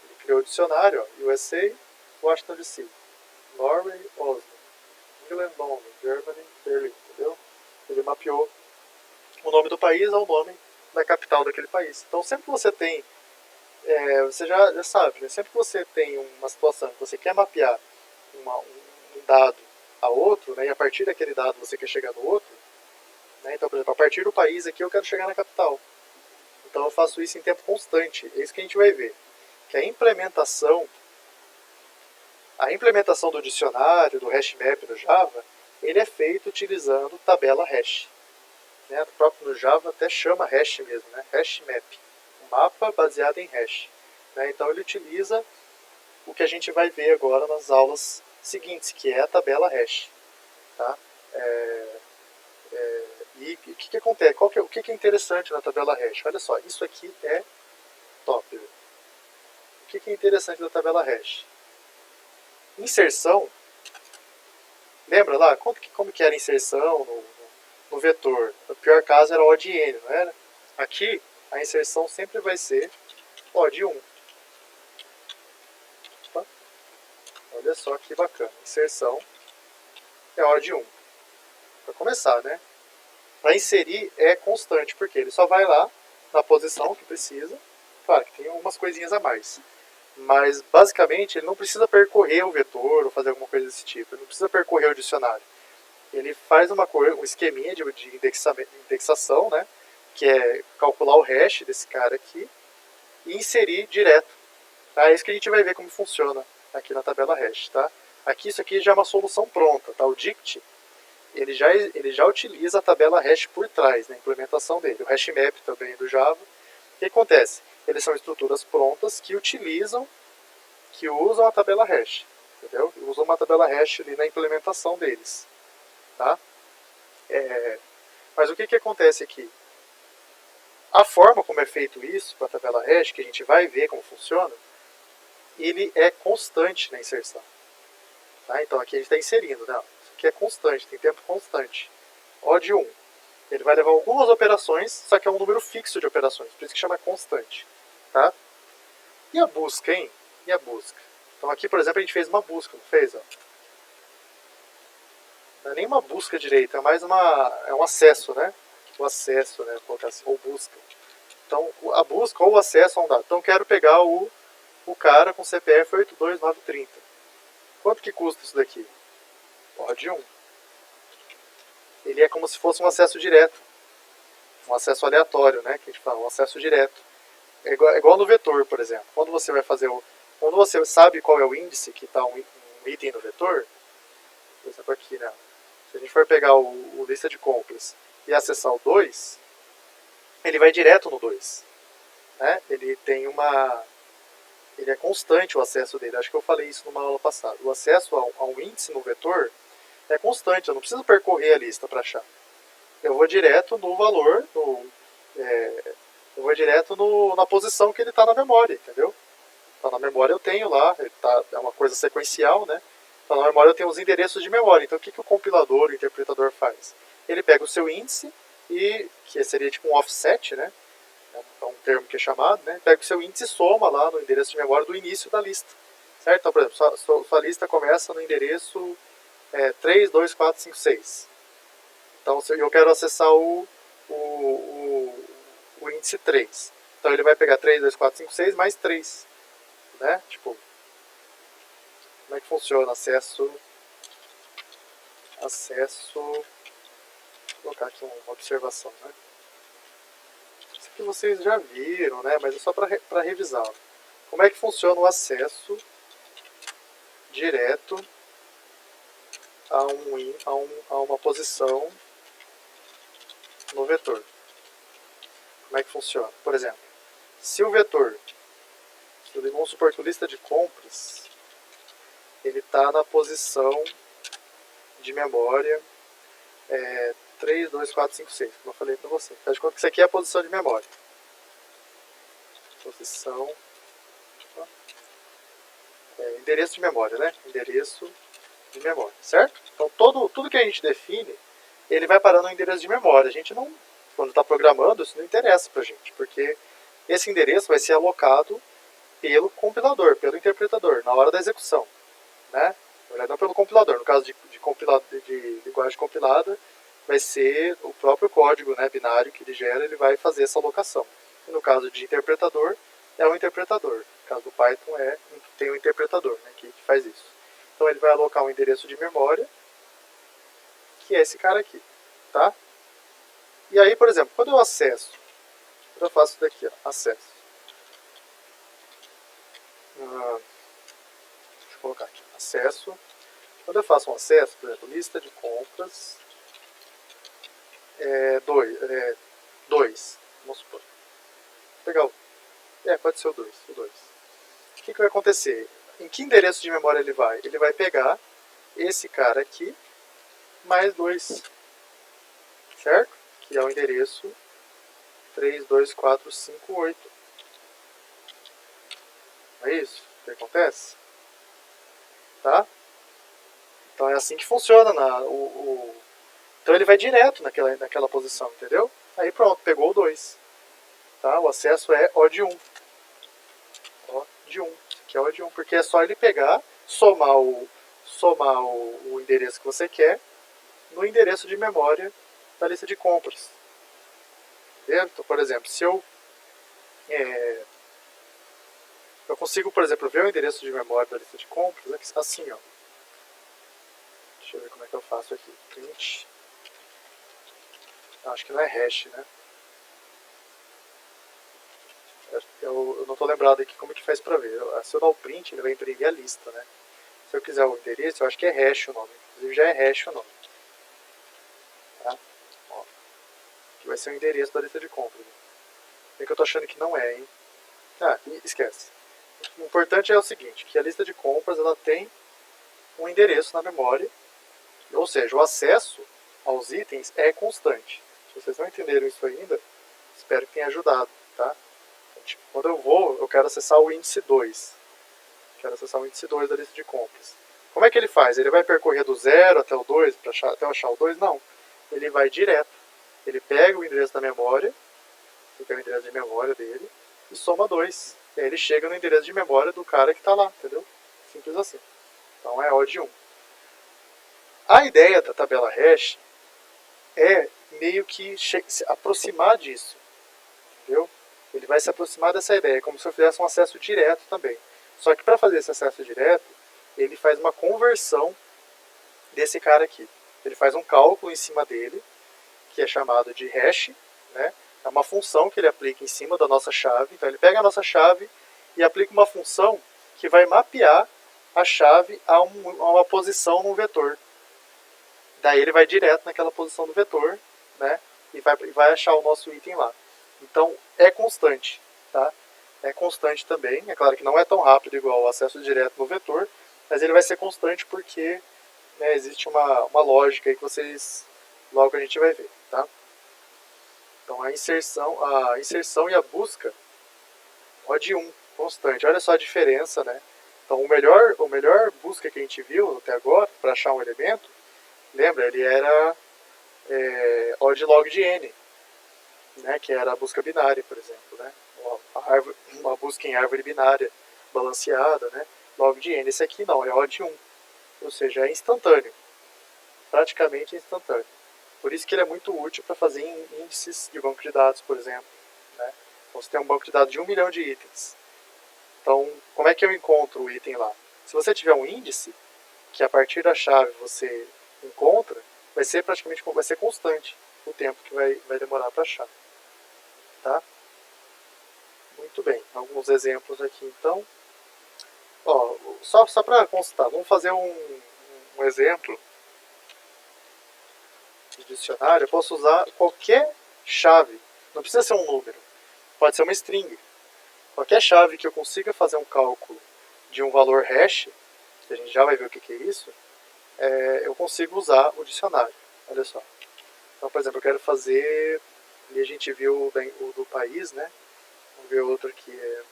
Ele criou o dicionário, ó, USA, Washington DC, Norway, Oslo, England, London, Germany, Berlim, entendeu? Ele mapeou o nome do país ao nome da capital daquele país. Então sempre que você tem, você já sabe, né? Sempre que você tem uma situação que você quer mapear um dado a outro, né, e a partir daquele dado você quer chegar no outro, né, então, por exemplo, a partir do país aqui eu quero chegar na capital. Então eu faço isso em tempo constante. É isso que a gente vai ver. Que a implementação do dicionário, do HashMap no Java, ele é feito utilizando tabela hash. Né, o próprio no Java até chama hash mesmo, né, HashMap. Um mapa baseado em hash. Né, então ele utiliza o que a gente vai ver agora nas aulas seguintes, que é a tabela hash. Tá? E o que acontece? O que é interessante na tabela hash? Olha só, isso aqui é top. O que é interessante da tabela hash? Inserção. Lembra lá? Como que era a inserção no vetor? No pior caso era O de N, não era? Aqui, a inserção sempre vai ser O de 1. Olha só que bacana. Inserção é O de 1. para começar, né? Para inserir é constante, porque ele só vai lá na posição que precisa. Claro que tem algumas coisinhas a mais. Mas, basicamente, ele não precisa percorrer o vetor ou fazer alguma coisa desse tipo. Ele não precisa percorrer o dicionário. Ele faz um esqueminha de indexação, né? Que é calcular o hash desse cara aqui e inserir direto. Tá? É isso que a gente vai ver como funciona aqui na tabela hash. Tá? Aqui, isso aqui já é uma solução pronta. Tá? O dict, ele já utiliza a tabela hash por trás, na implementação dele. O hash map também do Java. O que acontece? Eles são estruturas prontas que usam a tabela hash. Entendeu? Usam uma tabela hash ali na implementação deles. Tá? Mas o que acontece aqui? A forma como é feito isso com a tabela hash, que a gente vai ver como funciona, ele é constante na inserção. Tá? Então aqui a gente está inserindo, né? Isso aqui é constante, tem tempo constante. O de 1. Ele vai levar algumas operações, só que é um número fixo de operações, por isso que chama constante. Tá? E a busca, hein? E a busca? Então aqui, por exemplo, a gente fez uma busca, não fez? Ó? Não é nem uma busca direita, é mais um acesso, né? O acesso, né? Vou colocar assim, ou busca. Então, a busca ou o acesso a um dado. Então, eu quero pegar o cara com CPF 82930. Quanto que custa isso daqui? Pode 1. Ele é como se fosse um acesso direto. Um acesso aleatório, né? Que a gente fala, um acesso direto. É igual no vetor, por exemplo. Quando você vai fazer quando você sabe qual é o índice que está um item no vetor, por exemplo aqui, né? Se a gente for pegar o lista de compras e acessar o 2, ele vai direto no 2. Né? Ele é constante o acesso dele. Acho que eu falei isso numa aula passada. O acesso a um índice no vetor é constante. Eu não preciso percorrer a lista para achar. Eu vou direto no valor, eu vou direto na posição que ele está na memória, entendeu? Então, na memória eu tenho lá, é uma coisa sequencial, né? Então, na memória eu tenho os endereços de memória. Então, o que o compilador, o interpretador faz? Ele pega o seu índice, que seria tipo um offset, né? É um termo que é chamado, né? Pega o seu índice e soma lá no endereço de memória do início da lista. Certo? Então, por exemplo, sua lista começa no endereço 32456. Então, se eu quero acessar o índice 3. Então, ele vai pegar 32456 mais 3. Né? Tipo, como é que funciona? Acesso. Vou colocar aqui uma observação, né? Isso aqui vocês já viram, né? Mas é só para revisar. Como é que funciona o acesso direto a uma posição no vetor? Como é que funciona? Por exemplo, se o vetor, vamos supor que o lista de compras, ele está na posição de memória 3, 2, 4, 5, 6, como eu falei para você. Faz de conta que isso aqui é a posição de memória. Posição. Endereço de memória, né? Endereço de memória, certo? Então, tudo que a gente define, ele vai parar no endereço de memória. A gente não, quando está programando, isso não interessa para a gente, porque esse endereço vai ser alocado pelo compilador, pelo interpretador, na hora da execução. Né? Na verdade, não pelo compilador. No caso de linguagem compilada, vai ser o próprio código, né, binário que ele gera, ele vai fazer essa alocação. E no caso de interpretador, é o interpretador. No caso do Python, tem o interpretador, né, que faz isso. Então ele vai alocar um endereço de memória, que é esse cara aqui. Tá? E aí, por exemplo, quando eu faço isso daqui, ó, acesso. Deixa eu colocar aqui, acesso. Quando eu faço um acesso, por exemplo, lista de compras 2, vamos supor. Vou pegar pode ser o 2. O que vai acontecer? Em que endereço de memória ele vai? Ele vai pegar esse cara aqui mais 2, certo? Que é o endereço 32458. Não é isso que acontece? Tá? Então é assim que funciona. Então ele vai direto naquela posição, entendeu? Aí pronto, pegou o 2. Tá? O acesso é O de 1. O de 1. Que é O de 1, porque é só ele pegar, somar o endereço que você quer no endereço de memória da lista de compras. Entendeu? Então, por exemplo, se eu consigo, por exemplo, ver o endereço de memória da lista de compras assim, ó. Deixa eu ver como é que eu faço aqui. Print. Acho que não é hash, né? Eu não estou lembrado aqui como que faz para ver. Se eu dar o print, ele vai imprimir a lista, né? Se eu quiser o endereço, eu acho que é hash o nome. Inclusive já é hash o nome. Tá? Ó, aqui vai ser o endereço da lista de compras. É que eu tô achando que não é, hein? Ah, esquece. O importante é o seguinte, que a lista de compras ela tem um endereço na memória, ou seja, o acesso aos itens é constante. Se vocês não entenderam isso ainda, espero que tenha ajudado, tá? Tipo, quando eu quero acessar o índice 2. Quero acessar o índice 2 da lista de compras. Como é que ele faz? Ele vai percorrer do 0 até o 2, até eu achar o 2? Não. Ele vai direto. Ele pega o endereço da memória, que é o endereço de memória dele, e soma 2. E aí ele chega no endereço de memória do cara que está lá, entendeu? Simples assim. Então é O de 1. A ideia da tabela hash é meio que se aproximar disso, entendeu? Ele vai se aproximar dessa ideia, como se eu fizesse um acesso direto também. Só que para fazer esse acesso direto, ele faz uma conversão desse cara aqui. Ele faz um cálculo em cima dele, que é chamado de hash, né? É uma função que ele aplica em cima da nossa chave. Então ele pega a nossa chave e aplica uma função que vai mapear a chave a uma posição no vetor. Daí ele vai direto naquela posição do vetor, né? E vai achar o nosso item lá. Então é constante, tá? É constante também. É claro que não é tão rápido igual o acesso direto no vetor, mas ele vai ser constante porque, né, existe uma lógica aí que vocês logo a gente vai ver, tá? Então a inserção e a busca, O de 1, constante. Olha só a diferença, né? Então o melhor busca que a gente viu até agora para achar um elemento, lembra, ele era O de log de n, né? Que era a busca binária, por exemplo, né? Uma busca em árvore binária balanceada, né? Log de n. Esse aqui não, é O de 1, ou seja, é instantâneo, praticamente instantâneo. Por isso que ele é muito útil para fazer índices de banco de dados, por exemplo. Né? Então, você tem um banco de dados de 1 milhão de itens. Então, como é que eu encontro o item lá? Se você tiver um índice, que a partir da chave você encontra, vai ser constante o tempo que vai demorar para achar. Tá? Muito bem. Alguns exemplos aqui, então. Ó, só para constar, vamos fazer um exemplo de dicionário. Eu posso usar qualquer chave, não precisa ser um número, pode ser uma string. Qualquer chave que eu consiga fazer um cálculo de um valor hash, que a gente já vai ver o que é isso, eu consigo usar o dicionário. Olha só. Então, por exemplo, eu quero fazer, ali a gente viu o do país, né? Vamos ver outro aqui.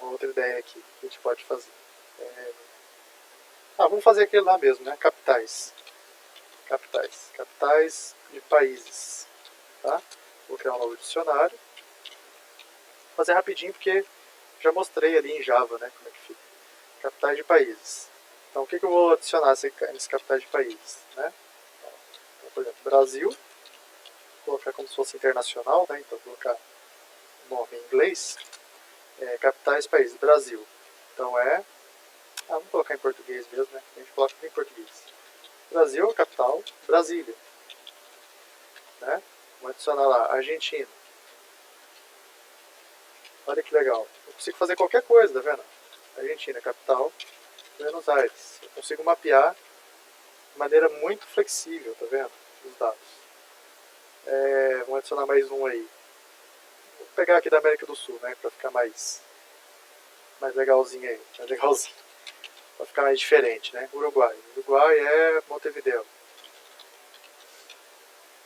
Uma outra ideia aqui que a gente pode fazer. Vamos fazer aquele lá mesmo, né? Capitais. Capitais de países. Tá? Vou criar um novo dicionário. Vou fazer rapidinho porque já mostrei ali em Java, né? Como é que fica. Capitais de países. Então, o que eu vou adicionar nesse capitais de países? Né? Então, por exemplo, Brasil. Vou colocar como se fosse internacional, né? Então, vou colocar o nome em inglês. Capitais, países. Brasil. Então, vamos colocar em português mesmo, né? A gente coloca em português. Brasil, capital, Brasília. Né? Vamos adicionar lá, Argentina. Olha que legal. Eu consigo fazer qualquer coisa, tá vendo? Argentina, capital, Buenos Aires. Eu consigo mapear de maneira muito flexível, tá vendo? Os dados. Vamos adicionar mais um aí. Vou pegar aqui da América do Sul, né? Pra ficar mais legalzinho aí. Mais legalzinho. Pra ficar mais diferente, né? Uruguai. Uruguai é Montevideo.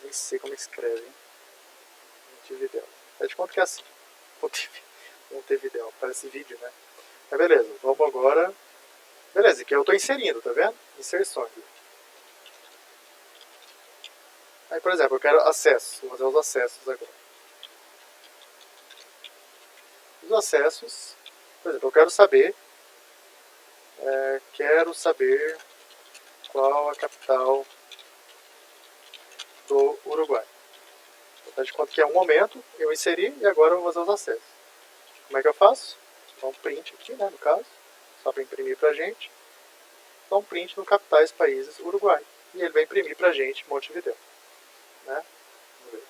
Nem sei como escreve, hein? Montevideo. Faz de conta que é assim. Montevideo. Parece vídeo, né? Mas beleza, vamos agora. Beleza, aqui eu estou inserindo, tá vendo? Inserções. Aí, por exemplo, eu quero acesso. Vou fazer os acessos agora. Os acessos. Por exemplo, eu quero saber. qual a capital do Uruguai. Vou dar de conta que é um momento, eu inseri e agora eu vou fazer os acessos. Como é que eu faço? Dá um print aqui, né, no caso, só para imprimir pra gente. Dá um print no capitais países Uruguai. E ele vai imprimir pra gente Montevidéu. Né? Vamos ver.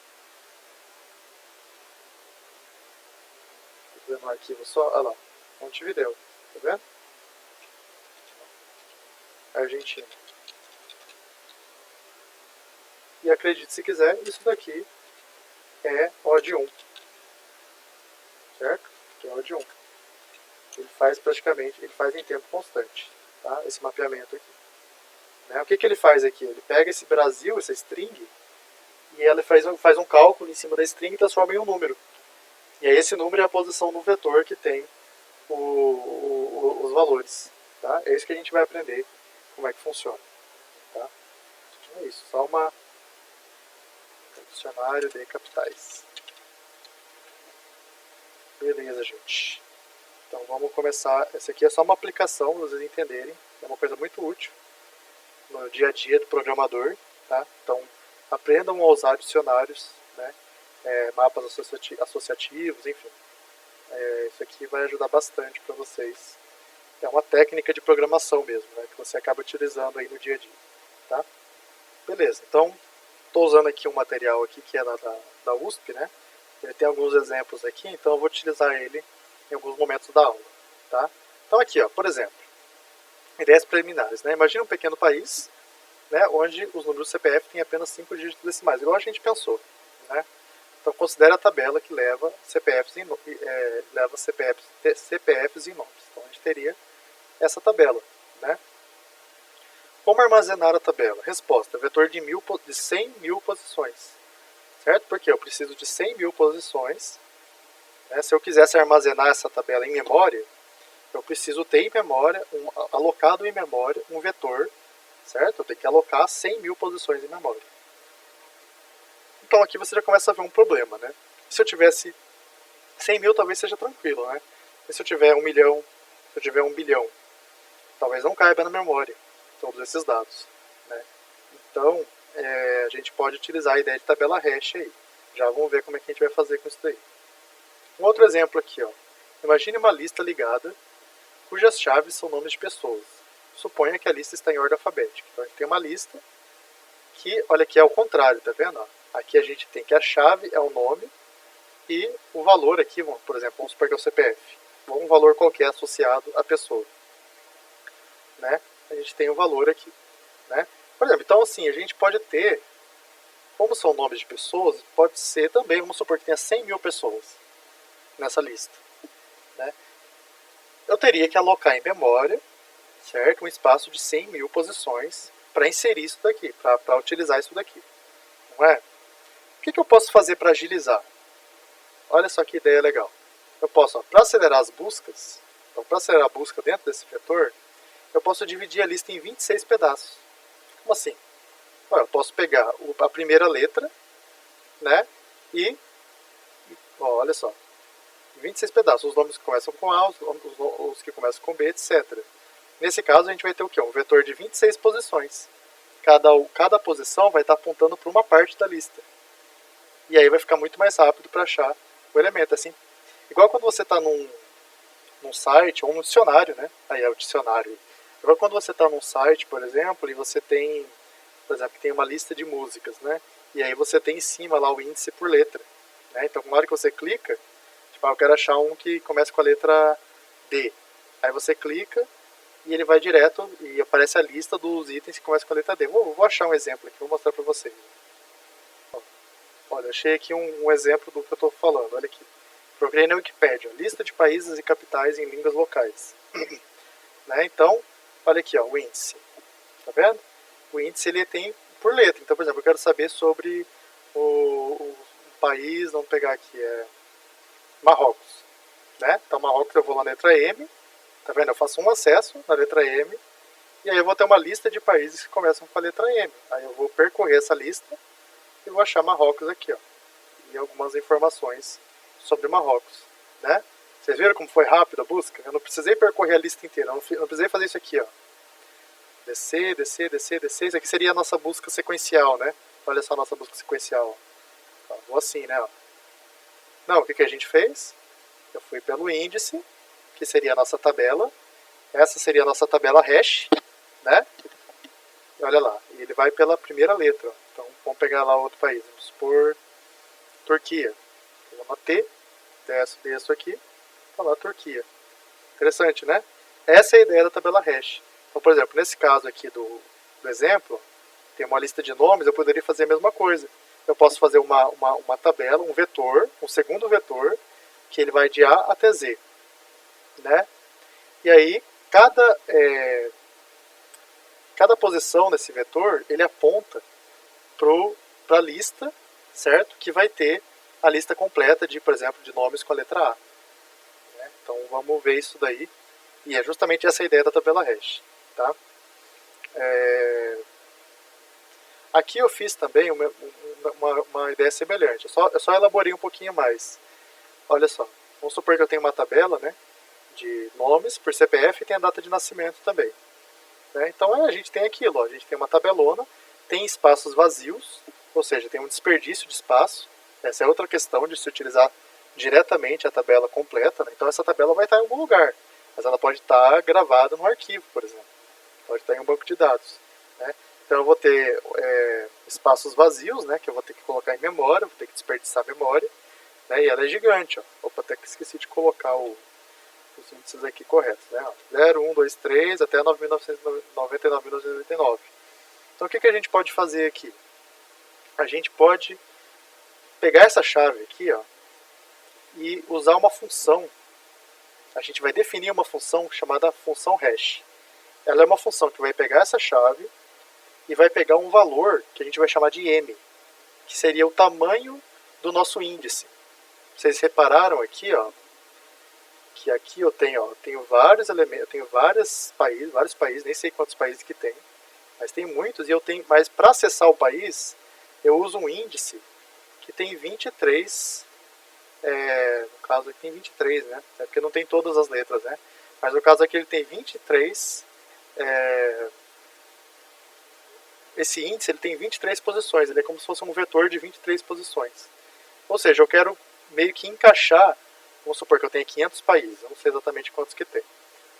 Estou fazendo um arquivo só, olha lá, Montevidéu, tá vendo? Argentina. E acredite se quiser, isso daqui é OD1. Certo? Que é OD1. Ele faz praticamente, ele faz em tempo constante, tá? Esse mapeamento aqui. Né? O que ele faz aqui? Ele pega esse Brasil, essa string, e ela faz um cálculo em cima da string e transforma em um número. E aí esse número é a posição no vetor que tem os valores. Tá? É isso que a gente vai aprender como é que funciona. Tá? É isso, só uma dicionário de capitais. Beleza, gente. Então vamos começar. Essa aqui é só uma aplicação, para vocês entenderem. É uma coisa muito útil no dia a dia do programador. Tá? Então aprendam a usar dicionários, né? Mapas associativos, enfim. Isso aqui vai ajudar bastante para vocês. É uma técnica de programação mesmo, né? Que você acaba utilizando aí no dia a dia. Tá? Beleza, então estou usando aqui um material aqui que é da USP, né? Ele tem alguns exemplos aqui, então eu vou utilizar ele em alguns momentos da aula. Tá? Então aqui, ó, por exemplo, ideias preliminares. Né? Imagina um pequeno país, né, onde os números CPF têm apenas 5 dígitos decimais, igual a gente pensou. Né? Então considere a tabela que leva CPFs em nomes. Então a gente teria essa tabela. Né? Como armazenar a tabela? Resposta, vetor de 100 mil posições. Certo? Porque eu preciso de 100 mil posições. Né? Se eu quisesse armazenar essa tabela em memória, eu preciso ter em memória, alocado em memória, um vetor. Certo? Eu tenho que alocar 100 mil posições em memória. Então aqui você já começa a ver um problema. Né? Se eu tivesse 100 mil, talvez seja tranquilo. Né? E se eu tiver 1 milhão, se eu tiver 1 bilhão, talvez não caiba na memória todos esses dados. Né? Então, a gente pode utilizar a ideia de tabela hash aí. Já vamos ver como é que a gente vai fazer com isso daí. Um outro exemplo aqui, ó. Imagine uma lista ligada cujas chaves são nomes de pessoas. Suponha que a lista está em ordem alfabética. Então a gente tem uma lista que, olha aqui, é o contrário, tá vendo? Aqui a gente tem que a chave é o nome e o valor aqui, por exemplo, vamos supor que é o CPF. Um valor qualquer associado à pessoa. Né? A gente tem um valor aqui. Né? Por exemplo, então assim, a gente pode ter, como são nomes de pessoas, pode ser também, vamos supor que tenha 100 mil pessoas nessa lista. Né? Eu teria que alocar em memória, certo? Um espaço de 100 mil posições para inserir isso daqui, para utilizar isso daqui. Não é? O que eu posso fazer para agilizar? Olha só que ideia legal. Eu posso, para acelerar as buscas, então para acelerar a busca dentro desse vetor, eu posso dividir a lista em 26 pedaços. Como assim? Eu posso pegar a primeira letra, né? E, olha só, 26 pedaços. Os nomes que começam com A, os que começam com B, etc. Nesse caso, a gente vai ter o quê? Um vetor de 26 posições. Cada posição vai estar apontando para uma parte da lista. E aí vai ficar muito mais rápido para achar o elemento. Assim, igual quando você está num site ou num dicionário, né? Aí é o dicionário. Igual quando você está num site, por exemplo, e você tem, por exemplo, tem uma lista de músicas, né? E aí você tem em cima lá o índice por letra. Né? Então, na hora que você clica, tipo, eu quero achar um que começa com a letra D. Aí você clica e ele vai direto e aparece a lista dos itens que começam com a letra D. Vou achar um exemplo aqui, vou mostrar para vocês. Olha, achei aqui um exemplo do que eu estou falando. Olha aqui. Procurei na Wikipedia. Lista de países e capitais em línguas locais. Né? Então, olha aqui, ó, o índice. Tá vendo? O índice ele tem por letra. Então, por exemplo, eu quero saber sobre o país, vamos pegar aqui, Marrocos. Né? Então, Marrocos eu vou na letra M. Tá vendo? Eu faço um acesso na letra M. E aí eu vou ter uma lista de países que começam com a letra M. Aí eu vou percorrer essa lista e vou achar Marrocos aqui, ó. E algumas informações sobre Marrocos. Né? Vocês viram como foi rápido a busca? Eu não precisei percorrer a lista inteira. Eu não precisei fazer isso aqui, ó. descer, descer, descer, descer. Isso aqui seria a nossa busca sequencial, né? Olha só a nossa busca sequencial. Ó, vou assim, né? Ó. Não, o que a gente fez? Eu fui pelo índice, que seria a nossa tabela. Essa seria a nossa tabela hash, né? E olha lá, ele vai pela primeira letra. Então, vamos pegar lá outro país. Vamos supor Turquia. Pegamos uma T, desço aqui, tá lá Turquia. Interessante, né? Essa é a ideia da tabela hash. Então, por exemplo, nesse caso aqui do exemplo, tem uma lista de nomes, eu poderia fazer a mesma coisa. Eu posso fazer uma tabela, um vetor, um segundo vetor, que ele vai de A até Z. Né? E aí, cada posição nesse vetor, ele aponta para a lista, certo? Que vai ter a lista completa de, por exemplo, de nomes com a letra A. Né? Então, vamos ver isso daí. E é justamente essa a ideia da tabela hash. Tá? Aqui eu fiz também uma ideia semelhante. Eu só elaborei um pouquinho mais. Olha só. Vamos supor que eu tenho uma tabela, né, de nomes por CPF e tem a data de nascimento também. Né? Então a gente tem aquilo. Ó, a gente tem uma tabelona, tem espaços vazios, ou seja, tem um desperdício de espaço. Essa é outra questão de se utilizar diretamente a tabela completa. Né? Então essa tabela vai estar em algum lugar. Mas ela pode estar gravada no arquivo, por exemplo. Pode estar em um banco de dados. Né? Então eu vou ter espaços vazios, né, que eu vou ter que colocar em memória, vou ter que desperdiçar memória. Né, e ela é gigante. Ó. Opa, até que esqueci de colocar os índices aqui corretos. Né? 0, 1, 2, 3 até 9.999.999. Então o que a gente pode fazer aqui? A gente pode pegar essa chave aqui, ó, e usar uma função. A gente vai definir uma função chamada função hash. Ela é uma função que vai pegar essa chave e vai pegar um valor que a gente vai chamar de m, que seria o tamanho do nosso índice. Vocês repararam aqui, ó, que aqui eu tenho vários elementos, tenho vários países, nem sei quantos países que tem, mas tem muitos, mas para acessar o país, eu uso um índice que tem 23, no caso aqui tem 23, né? É porque não tem todas as letras, né? Mas no caso aqui ele tem 23, esse índice ele tem 23 posições, ele é como se fosse um vetor de 23 posições. Ou seja, eu quero meio que encaixar, vamos supor que eu tenho 500 países, eu não sei exatamente quantos que tem.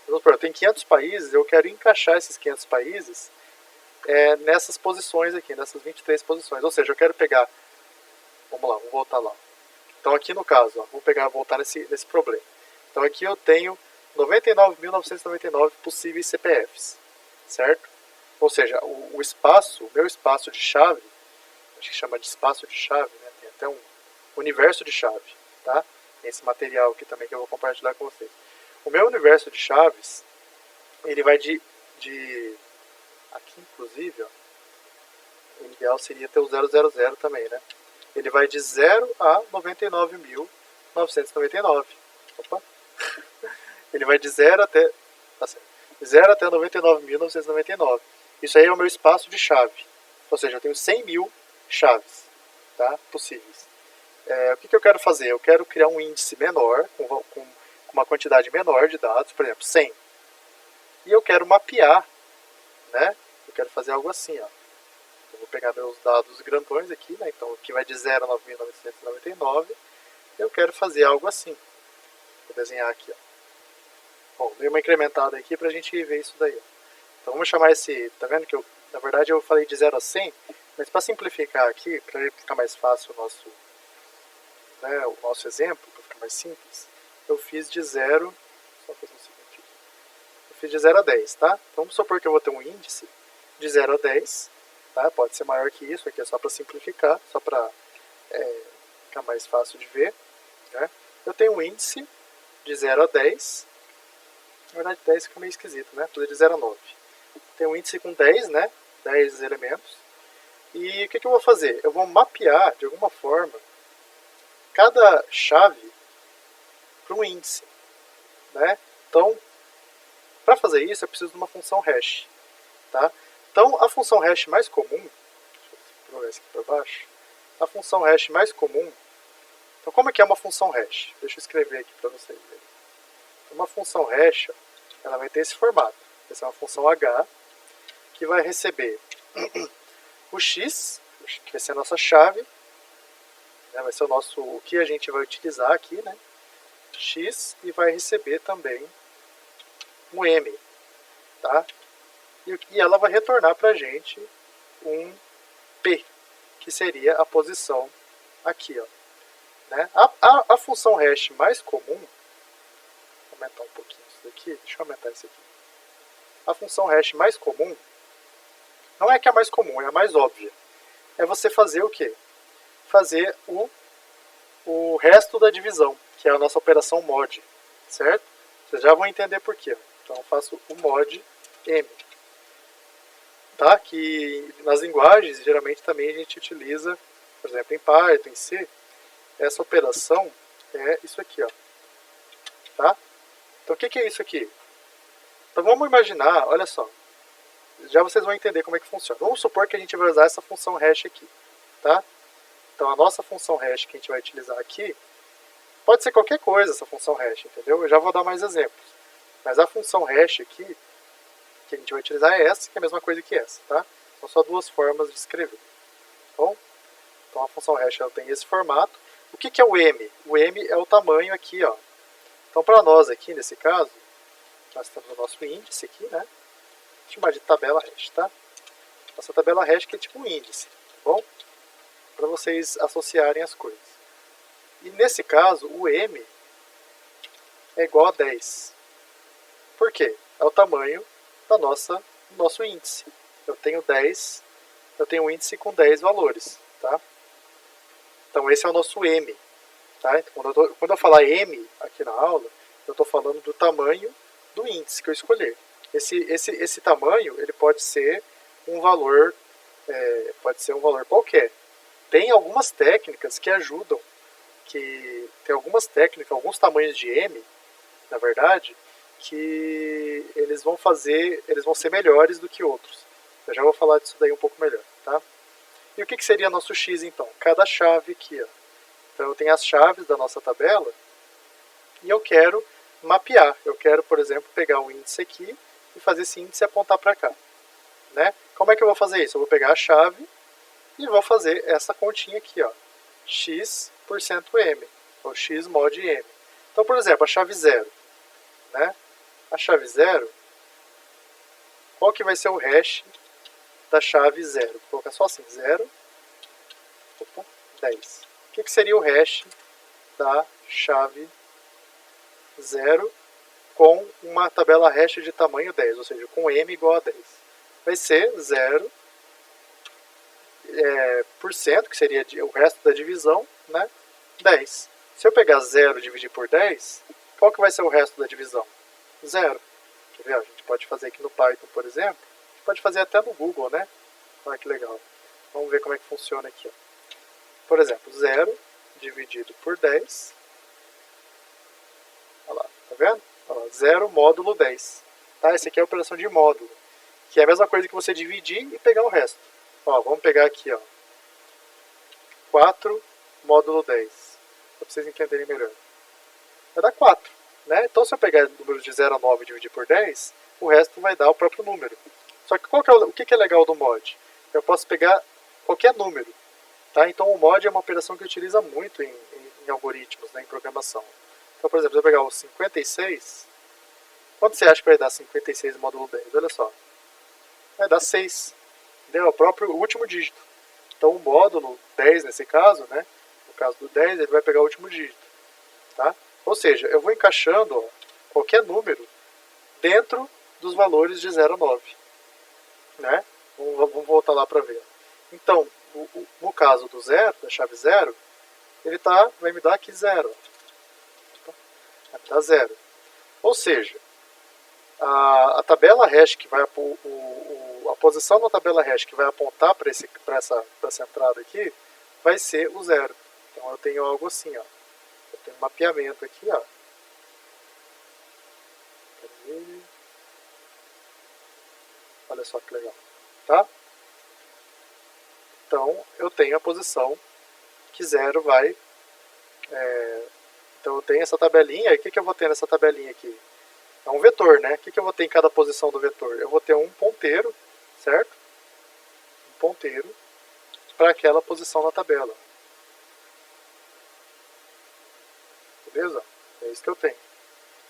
Vamos supor, eu tenho 500 países, eu quero encaixar esses 500 países nessas posições aqui, nessas 23 posições. Ou seja, eu quero pegar, vamos lá, vamos voltar lá. Então aqui no caso, ó, vamos voltar nesse problema. Então aqui eu tenho 99.999 possíveis CPFs, certo? Ou seja, o meu espaço de chave, acho que chama de espaço de chave, né? Tem até um universo de chave, tá? Tem esse material aqui também que eu vou compartilhar com vocês. O meu universo de chaves, ele vai de aqui inclusive, ó, o ideal seria ter o 000 também, né? Ele vai de 0 a 99.999. Opa! Ele vai de 0 até, tá certo, 0 até 99.999. Isso aí é o meu espaço de chave. Ou seja, eu tenho 100.000 chaves, tá, possíveis. O que eu quero fazer? Eu quero criar um índice menor, com uma quantidade menor de dados, por exemplo, 100. E eu quero mapear, né? Eu quero fazer algo assim, ó. Eu vou pegar meus dados grandões aqui, né? Então aqui vai de 0 a 9.999. Eu quero fazer algo assim. Vou desenhar aqui, ó. Bom, dei uma incrementada aqui pra gente ver isso daí, ó. Então vamos chamar esse, tá vendo que na verdade eu falei de 0 a 100, mas para simplificar aqui, para ficar mais fácil o nosso exemplo, para ficar mais simples, eu fiz de 0, só fazer o seguinte aqui. Eu fiz de 0 a 10, tá? Então vamos supor que eu vou ter um índice de 0 a 10, tá? Pode ser maior que isso, aqui é só para simplificar, só para ficar mais fácil de ver, né? Eu tenho um índice de 0 a 10, na verdade 10 fica meio esquisito, né? Tudo de 0 a 9. Tem um índice com 10, né? 10 elementos. E o que eu vou fazer? Eu vou mapear, de alguma forma, cada chave para um índice. Né? Então, para fazer isso, eu preciso de uma função hash. Tá? Então, a função hash mais comum, deixa eu jogar isso aqui para baixo, a função hash mais comum, então como é que é uma função hash? Deixa eu escrever aqui para vocês verem. Uma função hash, ela vai ter esse formato. Essa é uma função H. que vai receber o x, que vai ser a nossa chave, né, vai ser o que a gente vai utilizar aqui, né, x, e vai receber também um m, tá? E ela vai retornar para a gente um p, que seria a posição aqui, ó, né? A função hash mais comum, vou aumentar um pouquinho isso daqui, deixa eu aumentar isso aqui. A função hash mais comum, não é que é a mais comum, é a mais óbvia. É você fazer o quê? Fazer o resto da divisão, que é a nossa operação mod, certo? Vocês já vão entender por quê. Então eu faço o mod m. Tá? Que nas linguagens, geralmente também a gente utiliza, por exemplo, em Python, em C, essa operação é isso aqui, ó. Tá? Então o que é isso aqui? Então vamos imaginar, olha só, já vocês vão entender como é que funciona. Vamos supor que a gente vai usar essa função hash aqui, tá? Então a nossa função hash que a gente vai utilizar aqui, pode ser qualquer coisa essa função hash, entendeu? Eu já vou dar mais exemplos. Mas a função hash aqui, que a gente vai utilizar é essa, que é a mesma coisa que essa, tá? São só duas formas de escrever. Tá bom? Então a função hash ela tem esse formato. O que é o m? O m é o tamanho aqui, ó. Então para nós aqui, nesse caso, nós temos o nosso índice aqui, né? Vou chamar de tabela hash, tá? Nossa tabela hash que é tipo um índice, tá bom? Para vocês associarem as coisas. E nesse caso, o m é igual a 10. Por quê? É o tamanho do nosso índice. Eu tenho um índice com 10 valores, tá? Então esse é o nosso m, tá? Então, quando eu falar m aqui na aula, eu estou falando do tamanho do índice que eu escolher. Esse tamanho, ele pode ser um valor, qualquer. Tem algumas técnicas que ajudam, alguns tamanhos de m, na verdade, que eles vão ser melhores do que outros. Eu já vou falar disso daí um pouco melhor, tá? E o que seria nosso x, então? Cada chave aqui, ó. Então eu tenho as chaves da nossa tabela e eu quero mapear. Eu quero, por exemplo, pegar um índice aqui e fazer esse índice apontar para cá, né? Como é que eu vou fazer isso? Eu vou pegar a chave e vou fazer essa continha aqui, ó, x%m, ou x mod m. Então, por exemplo, a chave 0, né? A chave 0, qual que vai ser o hash da chave 0? Vou colocar só assim, 0, 10. O que seria o hash da chave 0 com uma tabela hash de tamanho 10, ou seja, com m igual a 10? Vai ser 0, que seria o resto da divisão, né? 10. Se eu pegar 0 e dividir por 10, qual que vai ser o resto da divisão? 0. Quer ver? A gente pode fazer aqui no Python, por exemplo. A gente pode fazer até no Google, né? Olha que legal. Vamos ver como é que funciona aqui, ó. Por exemplo, 0 dividido por 10. Olha lá, tá vendo? Olha lá, 0 módulo 10. Tá? Essa aqui é a operação de módulo, que é a mesma coisa que você dividir e pegar o resto. Ó, vamos pegar aqui, ó, 4 módulo 10, para vocês entenderem melhor. Vai dar 4, né? Então se eu pegar o número de 0 a 9 e dividir por 10, o resto vai dar o próprio número. Só que o que é legal do mod? Eu posso pegar qualquer número, tá? Então o mod é uma operação que utiliza muito em algoritmos, né, em programação. Então, por exemplo, se eu pegar o 56, quanto você acha que vai dar 56 módulo 10? Olha só, vai dar 6. Entendeu? É o próprio último dígito. Então o módulo 10 nesse caso, né? No caso do 10, ele vai pegar o último dígito. Tá? Ou seja, eu vou encaixando, ó, qualquer número dentro dos valores de 0 a 9. Né? Vamos voltar lá para ver. Então, no caso do 0, da chave 0, ele vai me dar aqui 0. Vai me dar 0. Ou seja, a tabela hash que vai a posição da tabela hash que vai apontar para essa entrada aqui vai ser o 0. Então eu tenho algo assim, ó. Eu tenho um mapeamento aqui, ó. Olha só que legal, tá? Então eu tenho a posição que 0 vai. Então eu tenho essa tabelinha. E o que eu vou ter nessa tabelinha aqui? É um vetor, né? O que eu vou ter em cada posição do vetor? Eu vou ter um ponteiro certo? Um ponteiro para aquela posição na tabela. Beleza? É isso que eu tenho.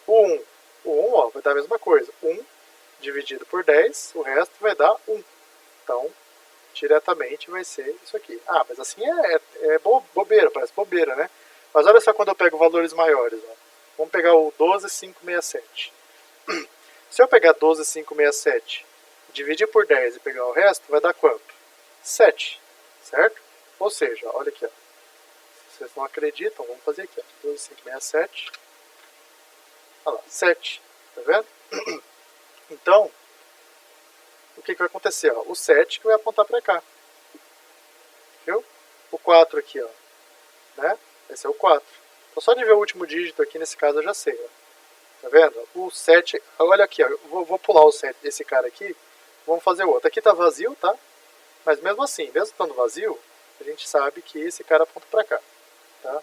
O 1 ó, vai dar a mesma coisa. 1 dividido por 10, o resto vai dar 1. Então, diretamente vai ser isso aqui. Ah, mas assim é bobeira, parece bobeira, né? Mas olha só quando eu pego valores maiores. Ó. Vamos pegar o 12,567. Se eu pegar 12,567, dividir por 10 e pegar o resto, vai dar quanto? 7, certo? Ou seja, olha aqui, ó. Se vocês não acreditam, vamos fazer aqui, ó. 12,567. Olha lá, 7. Tá vendo? Então, o que vai acontecer? Ó? O 7 que vai apontar para cá. Viu? O 4 aqui, ó. Né? Esse é o 4. Então, só de ver o último dígito aqui, nesse caso, eu já sei. Ó. Tá vendo? O 7... Olha aqui, ó. Vou pular o 7 desse cara aqui. Vamos fazer o outro. Aqui tá vazio, tá? Mas mesmo assim, mesmo estando vazio, a gente sabe que esse cara aponta para cá. Tá?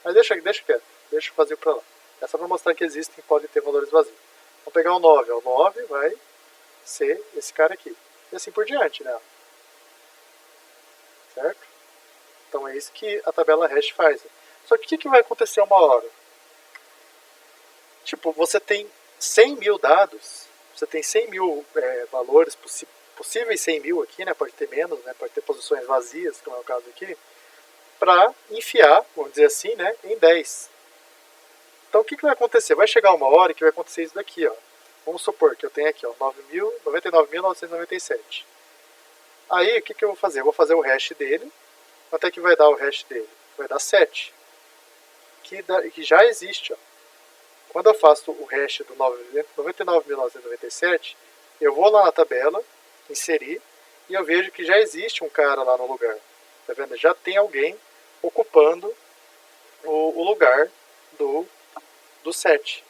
Mas deixa quieto. Deixa o vazio para lá. É só para mostrar que existem, podem ter valores vazios. Vamos pegar o 9. O 9 vai ser esse cara aqui. E assim por diante, né? Certo? Então é isso que a tabela hash faz. Só que o que vai acontecer uma hora? Tipo, você tem 100 mil dados, você tem 100 mil valores, possíveis 100 mil aqui, né? Pode ter menos, né? Pode ter posições vazias, como é o caso aqui, para enfiar, vamos dizer assim, né? Em 10. Então o que vai acontecer? Vai chegar uma hora que vai acontecer isso daqui, ó. Vamos supor que eu tenho aqui, ó, 99.997. Aí, o que eu vou fazer? Eu vou fazer o hash dele. Quanto é que vai dar o hash dele? Vai dar 7. Que já existe, ó. Quando eu faço o hash do 99.997, eu vou lá na tabela, inserir, e eu vejo que já existe um cara lá no lugar. Tá vendo? Já tem alguém ocupando o lugar do 7.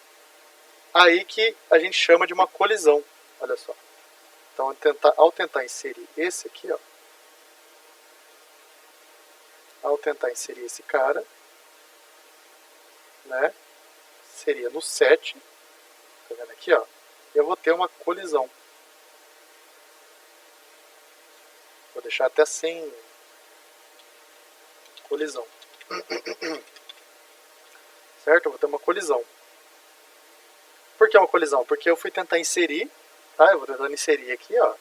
Aí que a gente chama de uma colisão. Olha só. Então, ao tentar inserir esse aqui, ó, ao tentar inserir esse cara, né, seria no 7, tá vendo aqui, ó, eu vou ter uma colisão. Vou deixar até sem colisão. Certo? Eu vou ter uma colisão. Por que uma colisão? Porque eu fui tentar inserir, tá? Eu vou tentando inserir aqui, ó,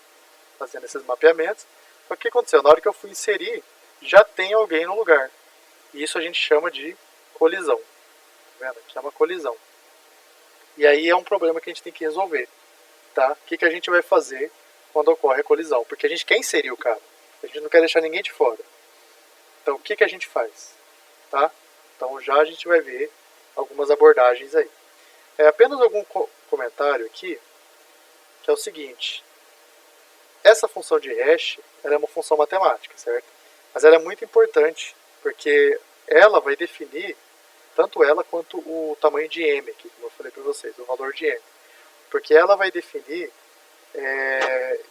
fazendo esses mapeamentos. Só que o que aconteceu? Na hora que eu fui inserir, já tem alguém no lugar. E isso a gente chama de colisão. Tá vendo? Aqui é uma colisão. E aí é um problema que a gente tem que resolver. Tá? O que a gente vai fazer quando ocorre a colisão? Porque a gente quer inserir o cara. A gente não quer deixar ninguém de fora. Então o que a gente faz? Tá? Então já a gente vai ver algumas abordagens aí. Apenas algum comentário aqui, que é o seguinte. Essa função de hash ela é uma função matemática, certo? Mas ela é muito importante, porque ela vai definir, tanto ela quanto o tamanho de m, aqui, como eu falei para vocês, o valor de m. Porque ela vai definir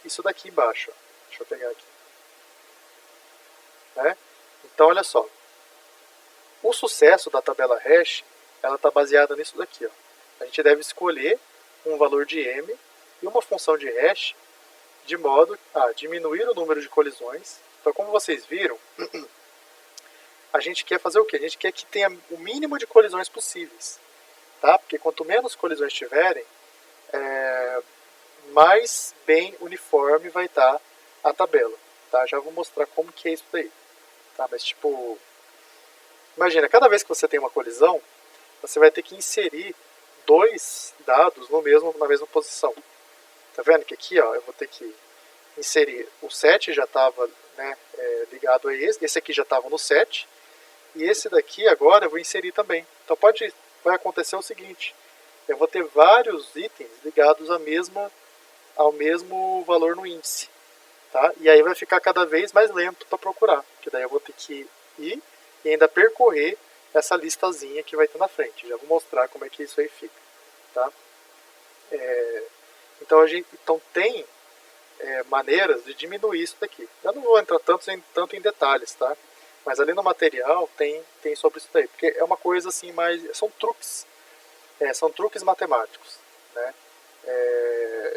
isso daqui embaixo. Deixa eu pegar aqui. Então, olha só. O sucesso da tabela hash, ela está baseada nisso daqui. Ó. A gente deve escolher um valor de m e uma função de hash de modo a diminuir o número de colisões. Então, como vocês viram, a gente quer fazer o quê? A gente quer que tenha o mínimo de colisões possíveis. Tá? Porque quanto menos colisões tiverem, mais bem uniforme vai estar a tabela. Tá? Já vou mostrar como que é isso daí. Tá? Mas tipo, imagina, cada vez que você tem uma colisão, você vai ter que inserir 2 dados na mesma posição. Tá vendo que aqui, ó, eu vou ter que inserir o 7 já estava, né, ligado a esse aqui já estava no 7, e esse daqui agora eu vou inserir também. Então vai acontecer o seguinte, eu vou ter vários itens ligados ao mesmo valor no índice. Tá? E aí vai ficar cada vez mais lento para procurar, porque daí eu vou ter que ir e ainda percorrer essa listazinha que vai ter na frente. Já vou mostrar como é que isso aí fica. Tá? Então tem maneiras de diminuir isso daqui. Eu não vou entrar tanto em detalhes, tá? Mas ali no material tem sobre isso daí, porque é uma coisa assim mais... São truques matemáticos, né?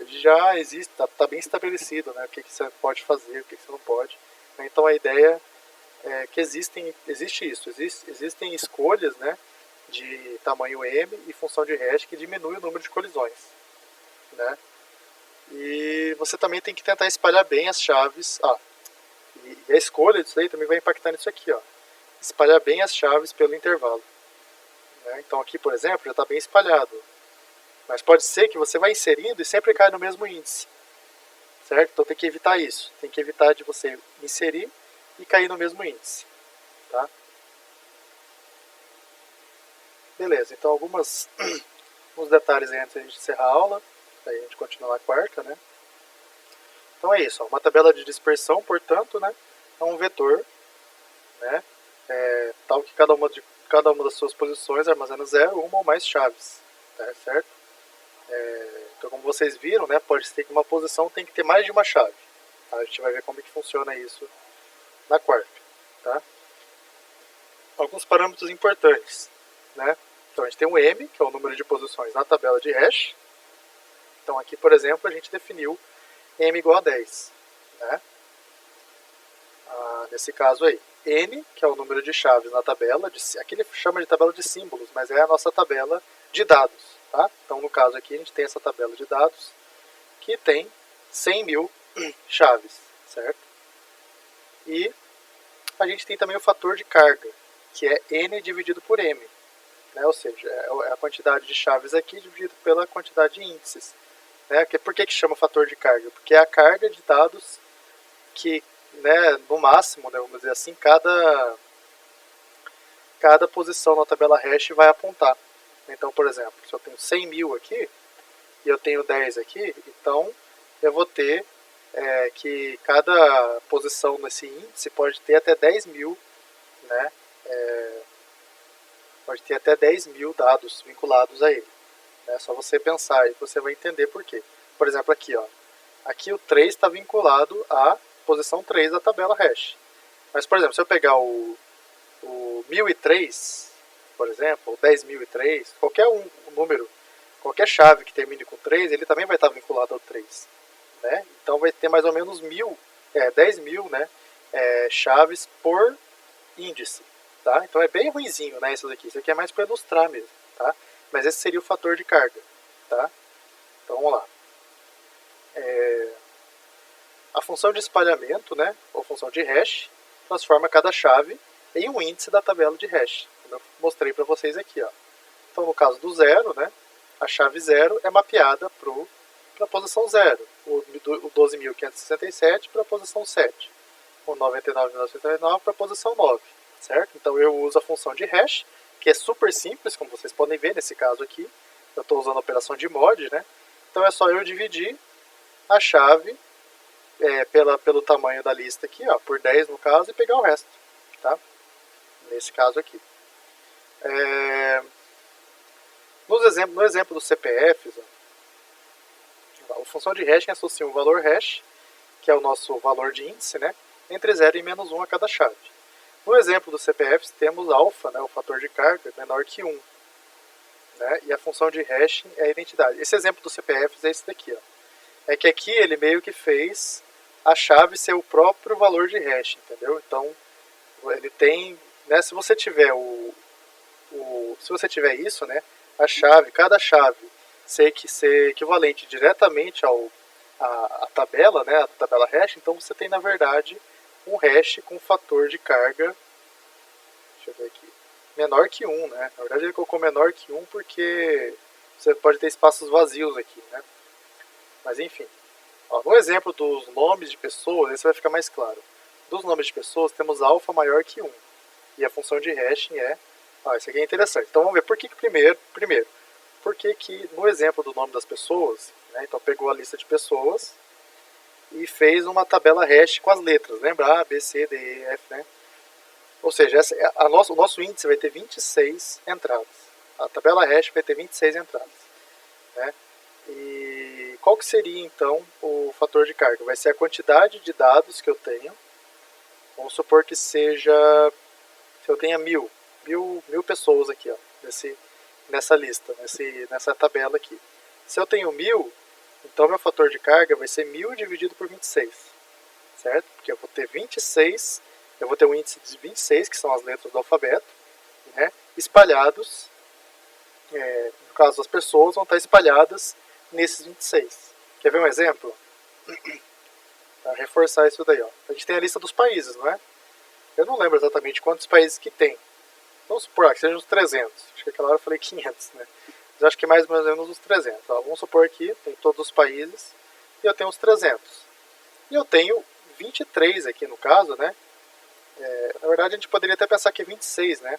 já existe, está bem estabelecido, né, o que você pode fazer, o que você não pode. Então a ideia é que existem escolhas, né, de tamanho M e função de hash que diminui o número de colisões, né? E você também tem que tentar espalhar bem as chaves. E a escolha disso aí também vai impactar nisso aqui, ó. Espalhar bem as chaves pelo intervalo, né? Então aqui, por exemplo, já está bem espalhado. Mas pode ser que você vai inserindo e sempre cai no mesmo índice, certo? Então tem que evitar isso. Tem que evitar de você inserir e cair no mesmo índice, tá? Beleza, então alguns detalhes aí antes de a gente encerrar a aula. Aí a gente continua na quarta, né? Então é isso, ó. Uma tabela de dispersão, portanto, né, é um vetor, né, tal que cada uma das suas posições armazena zero, uma ou mais chaves, tá, certo? Então, como vocês viram, né, pode ser que uma posição tem que ter mais de uma chave. Tá? A gente vai ver como é que funciona isso na quarta. Tá? Alguns parâmetros importantes, né? Então a gente tem o M, que é o número de posições na tabela de hash. Então aqui, por exemplo, a gente definiu M igual a 10. Né? Nesse caso aí, N, que é o número de chaves na tabela, aqui ele chama de tabela de símbolos, mas é a nossa tabela de dados. Tá? Então no caso aqui a gente tem essa tabela de dados que tem 100 mil chaves, certo? E a gente tem também o fator de carga, que é N dividido por M. Né? Ou seja, é a quantidade de chaves aqui dividido pela quantidade de índices. Né? Por que chama fator de carga? Porque é a carga de dados que, né, no máximo, né, vamos dizer assim, cada posição na tabela hash vai apontar. Então, por exemplo, se eu tenho 100 mil aqui e eu tenho 10 aqui, então eu vou ter que cada posição nesse índice pode ter até 10 mil, né, pode ter até 10 mil dados vinculados a ele. É só você pensar e você vai entender por quê. Por exemplo, aqui, ó, aqui o 3 está vinculado à posição 3 da tabela hash. Mas, por exemplo, se eu pegar o 1003, por exemplo, ou 10.003, qualquer número, qualquer chave que termine com 3, ele também vai estar vinculado ao 3. Né? Então vai ter mais ou menos 10 mil, né, chaves por índice. Tá? Então é bem ruinzinho, né, isso daqui. Isso aqui é mais para ilustrar mesmo. Tá? Mas esse seria o fator de carga. Tá? Então vamos lá. A função de espalhamento, né, ou função de hash, transforma cada chave em um índice da tabela de hash, como eu mostrei para vocês aqui. Ó. Então no caso do 0, né, a chave 0 é mapeada para a posição 0, o 12.567 para a posição 7, o 99.999 para a posição 9, certo? Então eu uso a função de hash, que é super simples, como vocês podem ver nesse caso aqui. Eu estou usando a operação de mod, né? Então é só eu dividir a chave pelo tamanho da lista aqui, ó, por 10 no caso, e pegar o resto. Tá? Nesse caso aqui. No exemplo dos CPFs, ó, a função de hashing associa um valor hash, que é o nosso valor de índice, né, entre 0 e menos 1 a cada chave. No exemplo dos CPFs, temos alfa, né, o fator de carga, menor que 1. Né, e a função de hashing é a identidade. Esse exemplo dos CPFs é esse daqui. Ó. É que aqui ele meio que fez a chave ser o próprio valor de hash, entendeu? Então, ele tem, né, se você tiver isso, né, cada chave ser equivalente diretamente à tabela, né, a tabela hash, então você tem, na verdade, um hash com fator de carga, deixa eu ver aqui, menor que 1, né? Na verdade ele colocou menor que 1 porque você pode ter espaços vazios aqui, né? Mas enfim, ó, no exemplo dos nomes de pessoas, esse vai ficar mais claro. Dos nomes de pessoas, temos alfa maior que 1. E a função de hashing isso aqui é interessante. Então vamos ver por que primeiro, por que no exemplo do nome das pessoas, né, então pegou a lista de pessoas e fez uma tabela hash com as letras, lembra? A, B, C, D, E, F, né? Ou seja, o nosso índice vai ter 26 entradas. A tabela hash vai ter 26 entradas. Né? E qual que seria então o fator de carga? Vai ser a quantidade de dados que eu tenho. Vamos supor que seja, se eu tenha mil pessoas aqui, ó, nessa lista, nessa tabela aqui. Se eu tenho 1000, Então meu fator de carga vai ser 1000 dividido por 26, certo? Porque eu vou ter 26, eu vou ter um índice de 26, que são as letras do alfabeto, né, espalhados, no caso das pessoas, vão estar espalhadas nesses 26. Quer ver um exemplo? Para reforçar isso daí, ó. A gente tem a lista dos países, não é? Eu não lembro exatamente quantos países que tem. Vamos supor que sejam uns 300. Acho que aquela hora eu falei 500, né? Mas acho que é mais ou menos uns 300. Ó, vamos supor que tem todos os países e eu tenho uns 300. E eu tenho 23 aqui no caso, né? Na verdade a gente poderia até pensar que é 26, né?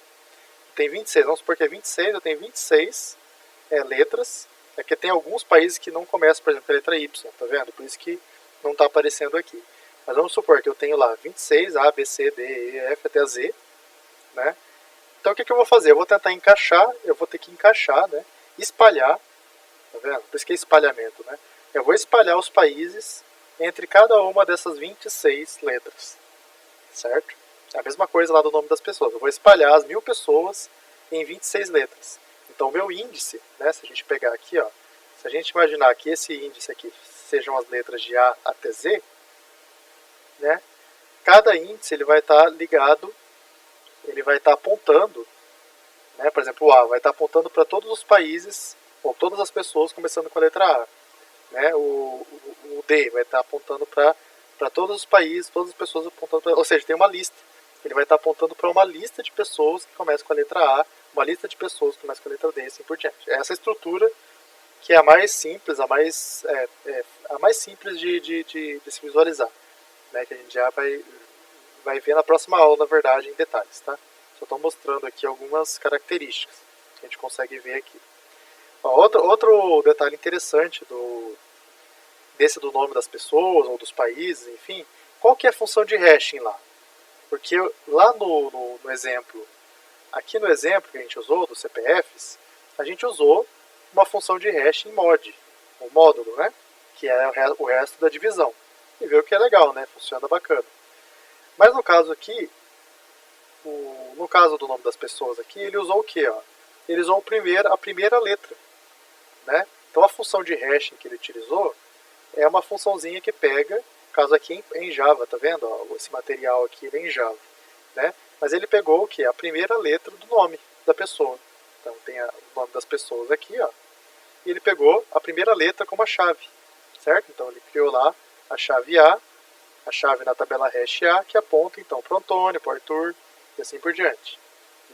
Tem 26, vamos supor que é 26, eu tenho 26 letras. É que tem alguns países que não começam, por exemplo, com a letra Y, tá vendo? Por isso que não está aparecendo aqui. Mas vamos supor que eu tenho lá 26, A, B, C, D, E, F até Z, né? Então o que eu vou fazer? Eu vou tentar encaixar, eu vou ter que encaixar, né? Espalhar, tá vendo? Por isso que é espalhamento, né? Eu vou espalhar os países entre cada uma dessas 26 letras, certo? É a mesma coisa lá do nome das pessoas. Eu vou espalhar as 1000 pessoas em 26 letras. Então o meu índice, né? Se a gente pegar aqui, ó, se a gente imaginar que esse índice aqui sejam as letras de A até Z, né? Cada índice ele vai estar ligado, ele vai estar apontando, né? Por exemplo, o A vai estar apontando para todos os países ou todas as pessoas começando com a letra A, né? O D vai estar apontando para todos os países, todas as pessoas apontando para, ou seja, tem uma lista. Ele vai estar apontando para uma lista de pessoas que começam com a letra A, uma lista de pessoas que começam com a letra D e assim por diante. Essa estrutura que é a mais simples, a mais simples de se visualizar, né? Que a gente já vai ver na próxima aula, na verdade, em detalhes, tá? Só estou mostrando aqui algumas características que a gente consegue ver aqui. Ó, outro detalhe interessante desse do nome das pessoas ou dos países, enfim, qual que é a função de hashing lá? Porque lá no exemplo, aqui no exemplo que a gente usou, dos CPFs, a gente usou uma função de hashing mod, o módulo, né? Que é o resto da divisão. E viu que é legal, né? Funciona bacana. Mas no caso aqui, no caso do nome das pessoas aqui, ele usou o quê? Ó? Ele usou a primeira letra, né? Então a função de hashing que ele utilizou é uma funçãozinha que pega, no caso aqui em Java, tá vendo? Ó, esse material aqui é em Java, né? Mas ele pegou o quê? A primeira letra do nome da pessoa. Então tem o nome das pessoas aqui, ó. E ele pegou a primeira letra como a chave, certo? Então ele criou lá a chave A, a chave na tabela hash A, que aponta então para o Antônio, para o Arthur e assim por diante,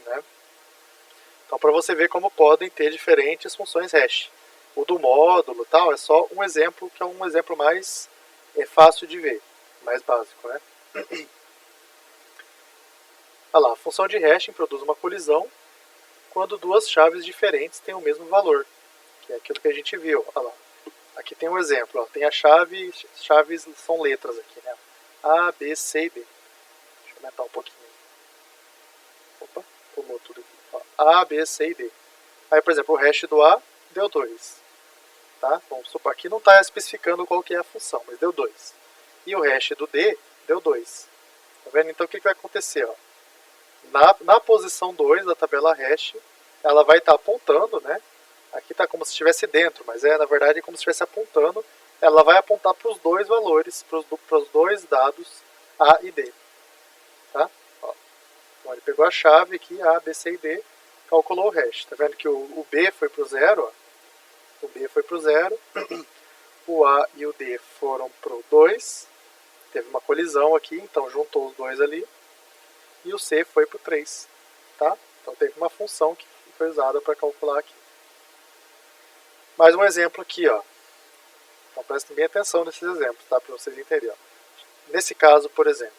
né? Então para você ver como podem ter diferentes funções hash. O do módulo tal é só um exemplo, que é um exemplo mais fácil de ver, mais básico, né? Olha lá, a função de hashing produz uma colisão quando duas chaves diferentes têm o mesmo valor, que é aquilo que a gente viu. Olha lá. Aqui tem um exemplo, ó. Tem a chaves são letras aqui, né? A, B, C e D. Deixa eu aumentar um pouquinho. Opa, pulou tudo aqui. Ó, A, B, C e D. Aí, por exemplo, o hash do A deu 2. Tá? Vamos supor, aqui não está especificando qual que é a função, mas deu 2. E o hash do D deu 2. Tá vendo? Então o que vai acontecer? Ó? Na posição 2 da tabela hash, ela vai estar apontando, né? Aqui está como se estivesse dentro, mas na verdade é como se estivesse apontando. Ela vai apontar para os dois valores, para os dois dados A e D. Tá? Ó. Então ele pegou a chave aqui, A, B, C e D, calculou o hash. Tá vendo que o B foi para o 0, o B foi para o 0, o A e o D foram para o 2, teve uma colisão aqui, então juntou os dois ali, e o C foi para o 3. Tá? Então teve uma função que foi usada para calcular aqui. Mais um exemplo aqui, ó. Então prestem bem atenção nesses exemplos, tá? Para vocês entenderem. Ó. Nesse caso, por exemplo,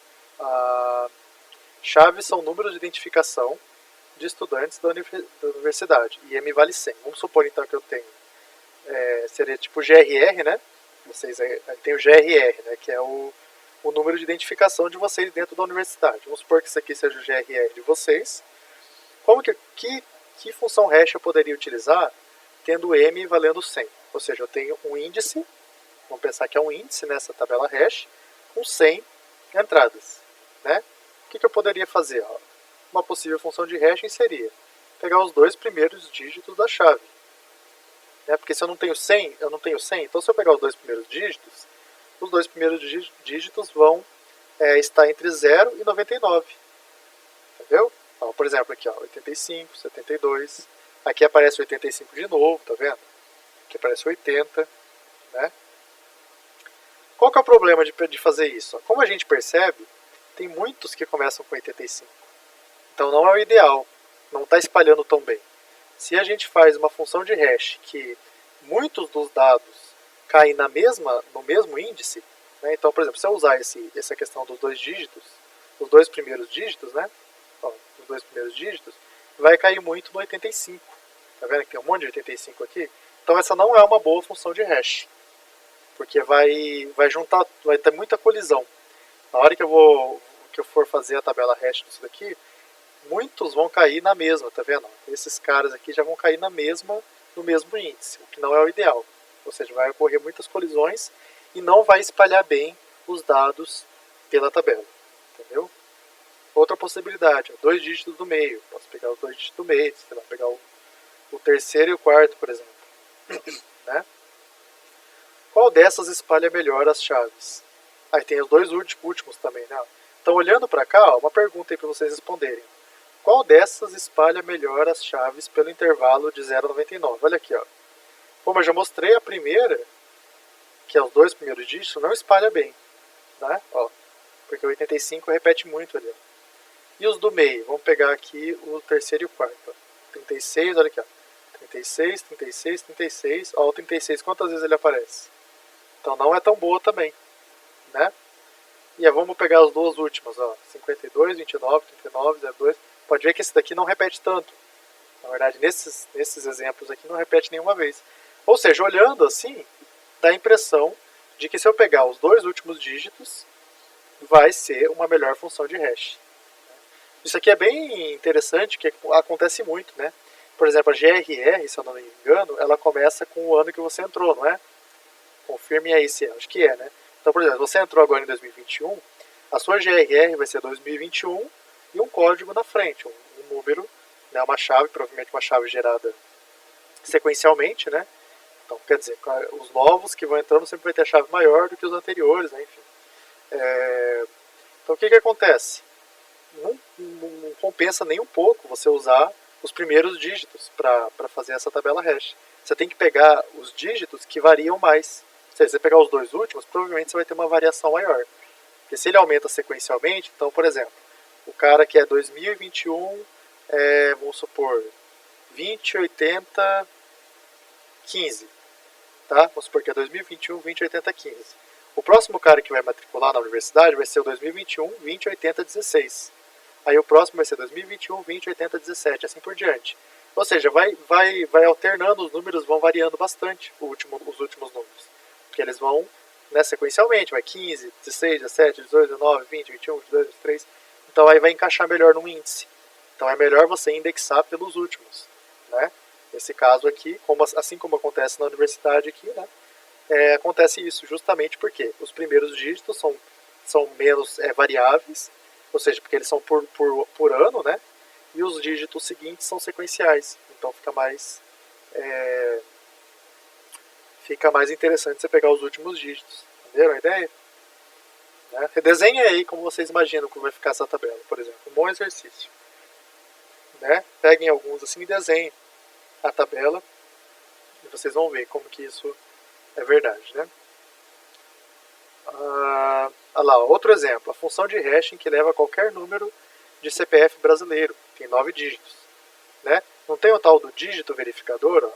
chaves são números de identificação de estudantes da universidade, e M vale 100. Vamos supor então que eu tenho, seria tipo GRR, né? Vocês tem o GRR, né? Que é o número de identificação de vocês dentro da universidade. Vamos supor que isso aqui seja o GRR de vocês. Como que função hash eu poderia utilizar tendo M valendo 100? Ou seja, eu tenho um índice, vamos pensar que é um índice nessa tabela hash, com 100 entradas, né? O que eu poderia fazer? Ó? Uma possível função de hashing seria pegar os dois primeiros dígitos da chave. né? Porque se eu não tenho 100, eu não tenho 100. Então, se eu pegar os dois primeiros dígitos, os dois primeiros dígitos vão estar entre 0 e 99. Entendeu? Então, por exemplo, aqui, ó, 85, 72. Aqui aparece 85 de novo, tá vendo? Aqui aparece 80, né? Qual que é o problema de fazer isso? Como a gente percebe, tem muitos que começam com 85. Então não é o ideal, não está espalhando tão bem. Se a gente faz uma função de hash que muitos dos dados caem no mesmo índice, né? Então, por exemplo, se eu usar essa questão dos dois dígitos, os dois primeiros dígitos, né? Ó, os dois primeiros dígitos, vai cair muito no 85. Tá vendo que tem um monte de 85 aqui? Então essa não é uma boa função de hash, porque vai juntar, vai ter muita colisão. Na hora que eu for fazer a tabela hash disso daqui, muitos vão cair na mesma, tá vendo? Esses caras aqui já vão cair no mesmo índice, o que não é o ideal. Ou seja, vai ocorrer muitas colisões e não vai espalhar bem os dados pela tabela, entendeu? Outra possibilidade, dois dígitos do meio. Posso pegar os dois dígitos do meio, sei lá, pegar o terceiro e o quarto, por exemplo. Né? Qual dessas espalha melhor as chaves? Aí tem os dois últimos também, né? Então, olhando para cá, ó, uma pergunta aí para vocês responderem. Qual dessas espalha melhor as chaves pelo intervalo de 0 a 99? Olha aqui, ó. Como eu já mostrei, a primeira, que é os dois primeiros dígitos, não espalha bem, né? Ó, porque o 85 repete muito ali. Ó. E os do meio? Vamos pegar aqui o terceiro e o quarto. Ó. 36, olha aqui, ó. 36, 36, 36. Ó, o 36, quantas vezes ele aparece? Então não é tão boa também, né? E aí vamos pegar as duas últimas, ó. 52, 29, 39, 02. Pode ver que esse daqui não repete tanto. Na verdade, nesses exemplos aqui não repete nenhuma vez. Ou seja, olhando assim, dá a impressão de que se eu pegar os dois últimos dígitos, vai ser uma melhor função de hash. Isso aqui é bem interessante, que acontece muito, né? Por exemplo, a GRR, se eu não me engano, ela começa com o ano que você entrou, não é? Confirme aí se é, acho que é, né? Então, por exemplo, você entrou agora em 2021, a sua GRR vai ser 2021 e um código na frente, um número, né, uma chave, provavelmente uma chave gerada sequencialmente, né? Então, quer dizer, os novos que vão entrando sempre vai ter a chave maior do que os anteriores, né? Enfim. Então, o que acontece? Não compensa nem um pouco você usar os primeiros dígitos para fazer essa tabela hash. Você tem que pegar os dígitos que variam mais. Se você pegar os dois últimos, provavelmente você vai ter uma variação maior. Porque se ele aumenta sequencialmente, então, por exemplo, o cara que é 2021, vamos supor, 20, 80, 15. Tá? Vamos supor que é 2021, 20, 80, 15. O próximo cara que vai matricular na universidade vai ser o 2021, 20, 80, 16. Aí o próximo vai ser 2021, 20, 80, 17, assim por diante. Ou seja, vai alternando, os números vão variando bastante, os últimos números. Porque eles vão, né, sequencialmente, vai 15, 16, 17, 18, 19, 20, 21, 22, 23. Então aí vai encaixar melhor no índice. Então é melhor você indexar pelos últimos, né? Nesse caso aqui, assim como acontece na universidade aqui, né? Acontece isso justamente porque os primeiros dígitos são menos variáveis, ou seja, porque eles são por ano, né? E os dígitos seguintes são sequenciais. Então fica mais interessante você pegar os últimos dígitos. Entenderam a ideia? Né? Redesenhem aí como vocês imaginam como vai ficar essa tabela, por exemplo. Um bom exercício. Né? Peguem alguns assim e desenhem a tabela e vocês vão ver como que isso é verdade, né? Olha lá, outro exemplo. A função de hashing que leva a qualquer número de CPF brasileiro. Tem 9 dígitos. Né? Não tem o tal do dígito verificador? Ó.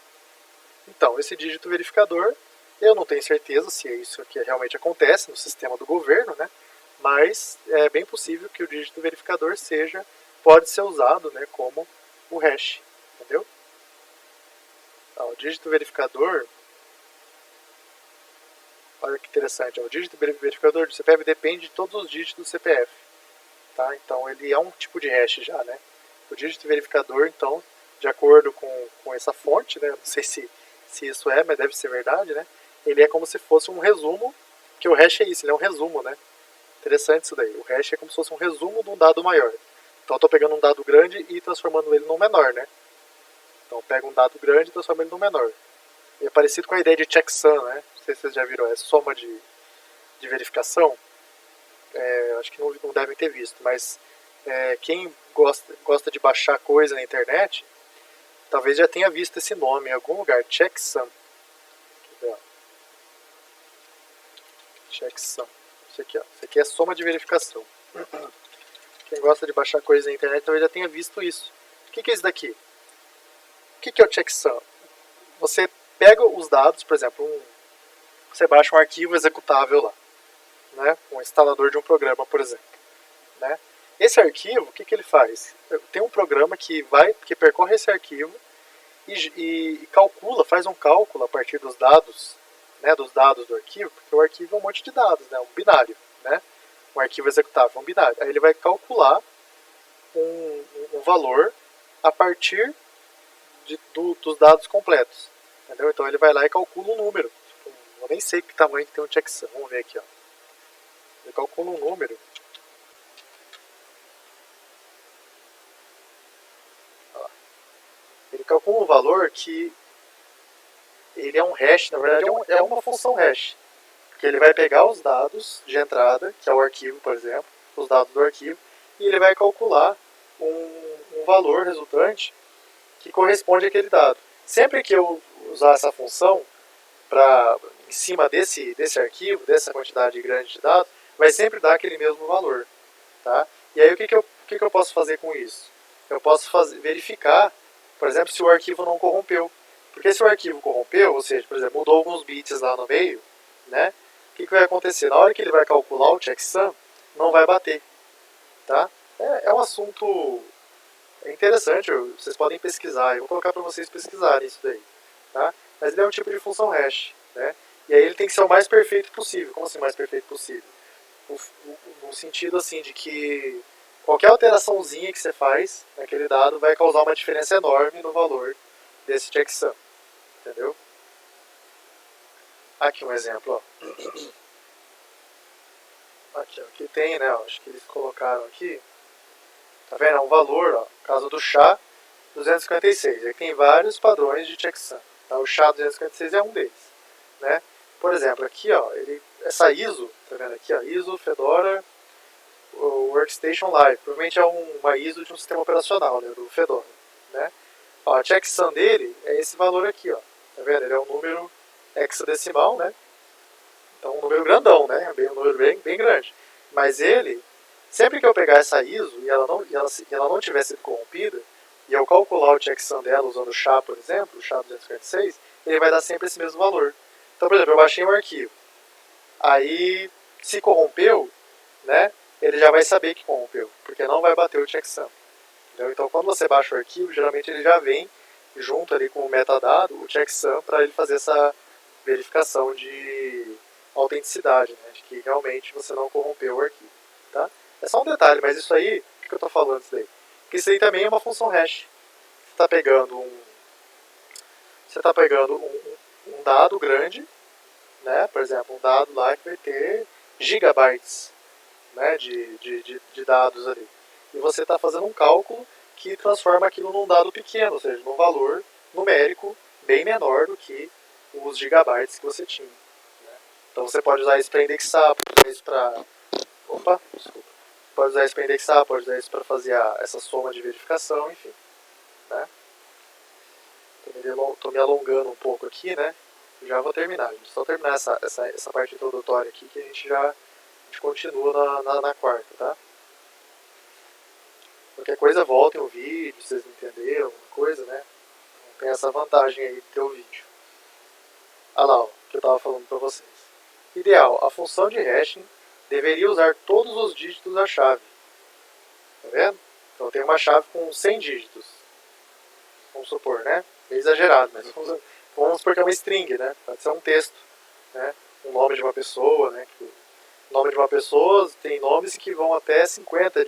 Então, esse dígito verificador, eu não tenho certeza se é isso que realmente acontece no sistema do governo, né? Mas é bem possível que o dígito verificador pode ser usado, né, como o hash. Entendeu? O dígito verificador, olha que interessante, o dígito verificador do CPF depende de todos os dígitos do CPF. Tá? Então ele é um tipo de hash já, né? O dígito verificador, então, de acordo com essa fonte, né? Não sei se isso mas deve ser verdade, né? Ele é como se fosse um resumo, que o hash é isso, ele é um resumo, né? Interessante isso daí. O hash é como se fosse um resumo de um dado maior. Então eu estou pegando um dado grande e transformando ele num menor, né? Então eu pego um dado grande e transformo ele num menor. É parecido com a ideia de checksum, né? Não sei se vocês já viram, é soma de verificação. Acho que não devem ter visto, mas quem gosta de baixar coisa na internet, talvez já tenha visto esse nome em algum lugar, checksum. Checksum. Isso aqui é soma de verificação. Quem gosta de baixar coisa na internet talvez já tenha visto isso. O que é isso daqui? O que é o checksum? Você pega os dados, por exemplo, você baixa um arquivo executável lá, né? Um instalador de um programa, por exemplo, né? Esse arquivo, o que ele faz? Tem um programa que percorre esse arquivo e calcula, faz um cálculo a partir dos dados, né, dos dados do arquivo, porque o arquivo é um monte de dados, né, um binário, né? Um arquivo executável é um binário. Aí ele vai calcular um valor a partir dos dados completos, entendeu? Então ele vai lá e calcula um número. Eu nem sei que tamanho que tem um checksum. Vamos ver aqui, ó. Ele calcula um número. Ele calcula um valor que ele é um hash, na verdade é uma função hash. Porque ele vai pegar os dados de entrada, que é o arquivo, por exemplo, os dados do arquivo, e ele vai calcular um valor resultante que corresponde àquele dado. Sempre que eu usar essa função em cima desse arquivo, dessa quantidade grande de dados, vai sempre dar aquele mesmo valor. Tá? E aí o que eu posso fazer com isso? Eu posso verificar, por exemplo, se o arquivo não corrompeu. Porque se o arquivo corrompeu, ou seja, por exemplo, mudou alguns bits lá no meio, né? O que vai acontecer? Na hora que ele vai calcular o checksum, não vai bater. Tá? É um assunto interessante, vocês podem pesquisar, eu vou colocar para vocês pesquisarem isso daí. Tá? Mas ele é um tipo de função hash. Né? E aí ele tem que ser o mais perfeito possível. Como assim mais perfeito possível? No sentido assim de que qualquer alteraçãozinha que você faz naquele dado vai causar uma diferença enorme no valor desse checksum. Entendeu? Aqui um exemplo. Ó. Aqui tem, né? Ó, acho que eles colocaram aqui. Tá vendo? É um valor, ó, caso do SHA 256. Aqui tem vários padrões de checksum. Tá? O SHA 256 é um deles. Né? Por exemplo, aqui, ó, essa ISO, tá vendo aqui, ó, ISO Fedora Workstation Live, provavelmente é uma ISO de um sistema operacional, né, do Fedora, né? Ó, a checksum dele é esse valor aqui, ó, tá vendo? Ele é um número hexadecimal, né? Então um número grandão, né? Um número bem grande. Mas ele, sempre que eu pegar essa ISO e ela não tiver sido corrompida, e eu calcular o checksum dela usando o SHA, por exemplo, o SHA 256, ele vai dar sempre esse mesmo valor. Então, por exemplo, eu baixei um arquivo. Aí, se corrompeu, né, ele já vai saber que corrompeu, porque não vai bater o checksum. Entendeu? Então, quando você baixa o arquivo, geralmente ele já vem junto ali com o metadado, o checksum, para ele fazer essa verificação de autenticidade, né, de que realmente você não corrompeu o arquivo. Tá? É só um detalhe, mas isso aí, o que eu estou falando isso daí? Porque isso aí também é uma função hash. Você está pegando um dado grande, né? Por exemplo, um dado lá que vai ter gigabytes, né, de dados ali. E você está fazendo um cálculo que transforma aquilo num dado pequeno, ou seja, num valor numérico bem menor do que os gigabytes que você tinha. Né? Então você pode usar isso para indexar, pode usar isso para... Pode usar isso para indexar, pode usar isso para fazer essa soma de verificação, enfim. Né? Estou me alongando um pouco aqui, né? Já vou terminar, gente. Só terminar essa parte introdutória aqui que a gente continua na quarta, tá? Qualquer coisa voltem o vídeo, se vocês não entenderam alguma coisa, né? Então, tem essa vantagem aí de ter o vídeo. Ah lá, ó, que eu estava falando para vocês. Ideal, a função de hashing deveria usar todos os dígitos da chave. Tá vendo? Então tem uma chave com 100 dígitos. Vamos supor, né? É exagerado, mas vamos supor que é uma string, né? Pode ser um texto, né? Um nome de uma pessoa, né? O nome de uma pessoa tem nomes que vão até 50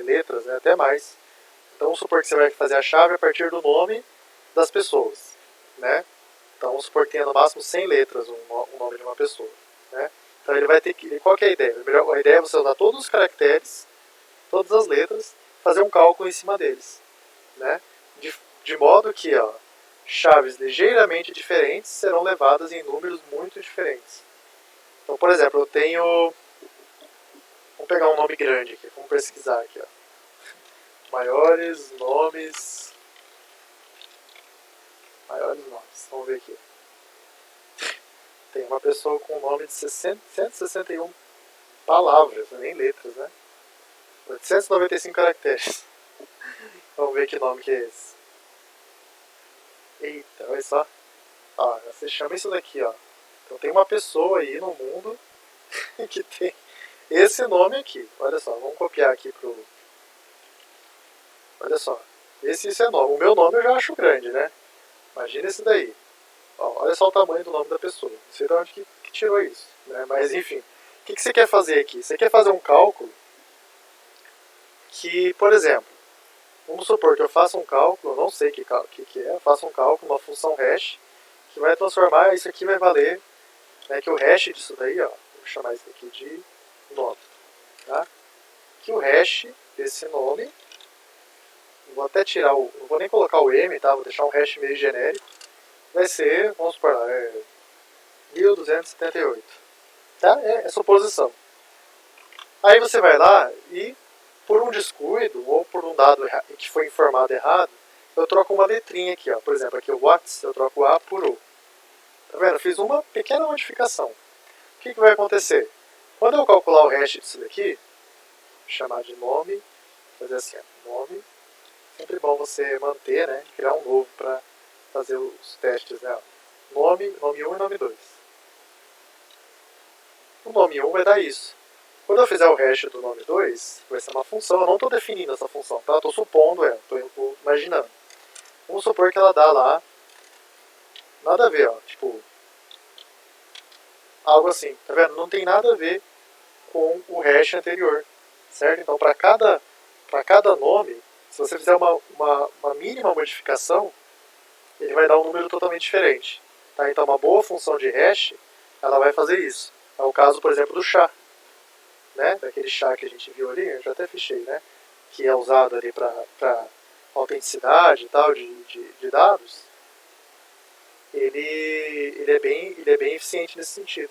letras, né? Até mais. Então vamos supor que você vai fazer a chave a partir do nome das pessoas, né? Então vamos supor que tenha no máximo 100 letras o nome de uma pessoa, né? Então ele vai ter que... Qual que é a ideia? A ideia é você usar todos os caracteres, todas as letras, fazer um cálculo em cima deles, né? De modo que, ó, chaves ligeiramente diferentes serão levadas em números muito diferentes. Então, por exemplo, eu tenho... Vamos pegar um nome grande aqui, vamos pesquisar aqui, ó. Maiores nomes. Vamos ver aqui. Tem uma pessoa com um nome de 161 palavras, nem letras, né? 895 caracteres. Vamos ver que nome que é esse. Eita, olha só. Ó, você chama isso daqui, ó. Então tem uma pessoa aí no mundo que tem esse nome aqui. Olha só, vamos copiar aqui pro... Olha só. Esse é nome. O meu nome eu já acho grande, né? Imagina esse daí. Ó, olha só o tamanho do nome da pessoa. Não sei de onde que tirou isso, né? Mas enfim. O que você quer fazer aqui? Você quer fazer um cálculo que, por exemplo, vamos supor que eu faça um cálculo, eu não sei o que é, eu faço um cálculo, uma função hash, que vai transformar, isso aqui vai valer, né, que o hash disso daí, ó, vou chamar isso aqui de nome, tá? Que o hash desse nome, vou até tirar o, não vou nem colocar o m, tá? Vou deixar um hash meio genérico, vai ser, vamos supor lá, 1278, tá? É suposição. Aí você vai lá e, por um descuido, ou por um dado que foi informado errado, eu troco uma letrinha aqui, ó. Por exemplo, aqui o what, eu troco o A por O. Tá vendo? Eu fiz uma pequena modificação. O que vai acontecer? Quando eu calcular o hash disso daqui, vou chamar de nome, fazer assim, ó, nome. Sempre bom você manter, né? Criar um novo para fazer os testes, né? Nome 1 e nome 2. O nome 1 vai dar isso. Quando eu fizer o hash do nome 2, vai ser uma função. Eu não estou definindo essa função, tá? Estou supondo ela, estou imaginando. Vamos supor que ela dá lá, nada a ver, ó, tipo, algo assim, tá vendo? Não tem nada a ver com o hash anterior, certo? Então, para cada nome, se você fizer uma mínima modificação, ele vai dar um número totalmente diferente. Tá? Então, uma boa função de hash, ela vai fazer isso. É o caso, por exemplo, do chá. Né? Daquele chá que a gente viu ali, eu já até fichei, né? Que é usado ali para autenticidade e tal de dados, ele é bem eficiente nesse sentido.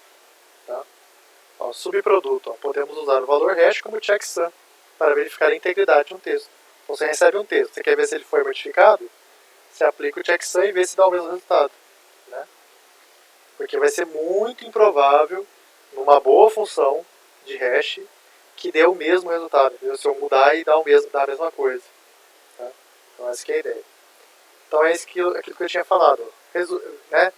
Tá? Ó, subproduto, ó, podemos usar o valor hash como checksum para verificar a integridade de um texto. Então você recebe um texto, você quer ver se ele foi modificado, você aplica o checksum e vê se dá o mesmo resultado. Né? Porque vai ser muito improvável, numa boa função de hash, que dê o mesmo resultado. Entendeu? Se eu mudar e dá a mesma coisa. Tá? Então essa que é a ideia. Então é aquilo que eu tinha falado. Né?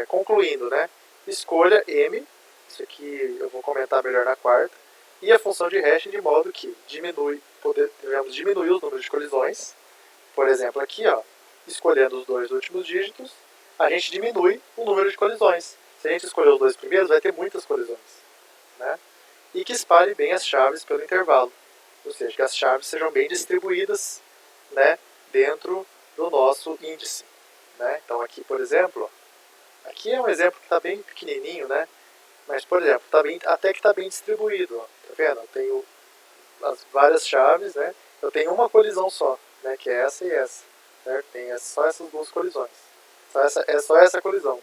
Concluindo, né? Escolha M, isso aqui eu vou comentar melhor na quarta, e a função de hash de modo que devemos diminuir os números de colisões. Por exemplo, aqui, ó, escolhendo os 2 últimos dígitos, a gente diminui o número de colisões. Se a gente escolher os 2 primeiros, vai ter muitas colisões. Né? E que espalhe bem as chaves pelo intervalo. Ou seja, que as chaves sejam bem distribuídas, né, dentro do nosso índice. Né? Então aqui, por exemplo, ó, aqui é um exemplo que está bem pequenininho, né? Mas, por exemplo, até que está bem distribuído. Ó. Tá vendo? Eu tenho as várias chaves, né? Eu tenho uma colisão só, né, que é essa e essa. Certo? Tem só essas duas colisões. Só essa colisão.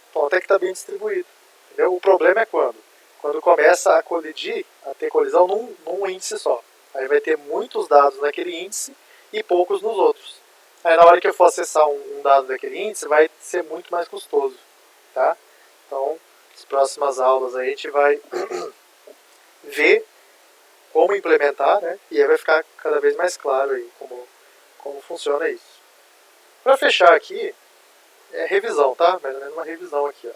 Então, até que está bem distribuído. Entendeu? O problema é quando começa a colidir, a ter colisão num índice só. Aí vai ter muitos dados naquele índice e poucos nos outros. Aí na hora que eu for acessar um dado daquele índice, vai ser muito mais custoso. Tá? Então, nas próximas aulas a gente vai ver como implementar, né? E aí vai ficar cada vez mais claro aí como funciona isso. Para fechar aqui, é revisão, tá? Mais ou menos uma revisão aqui, ó.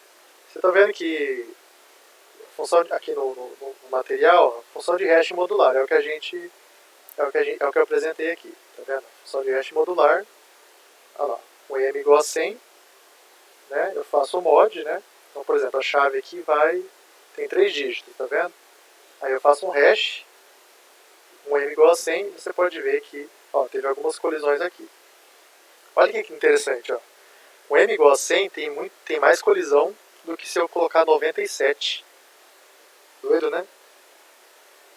Você está vendo que função aqui no material, a função de hash modular é o que eu apresentei aqui, tá vendo? Função de hash modular, olha lá, um m igual a 100, né? Eu faço o mod, né? Então, por exemplo, a chave aqui tem 3 dígitos, tá vendo? Aí eu faço um hash, um m igual a 100, e você pode ver que, ó, teve algumas colisões aqui. Olha que interessante, ó. O m igual a 100 tem mais colisão do que se eu colocar 97. Doido, né?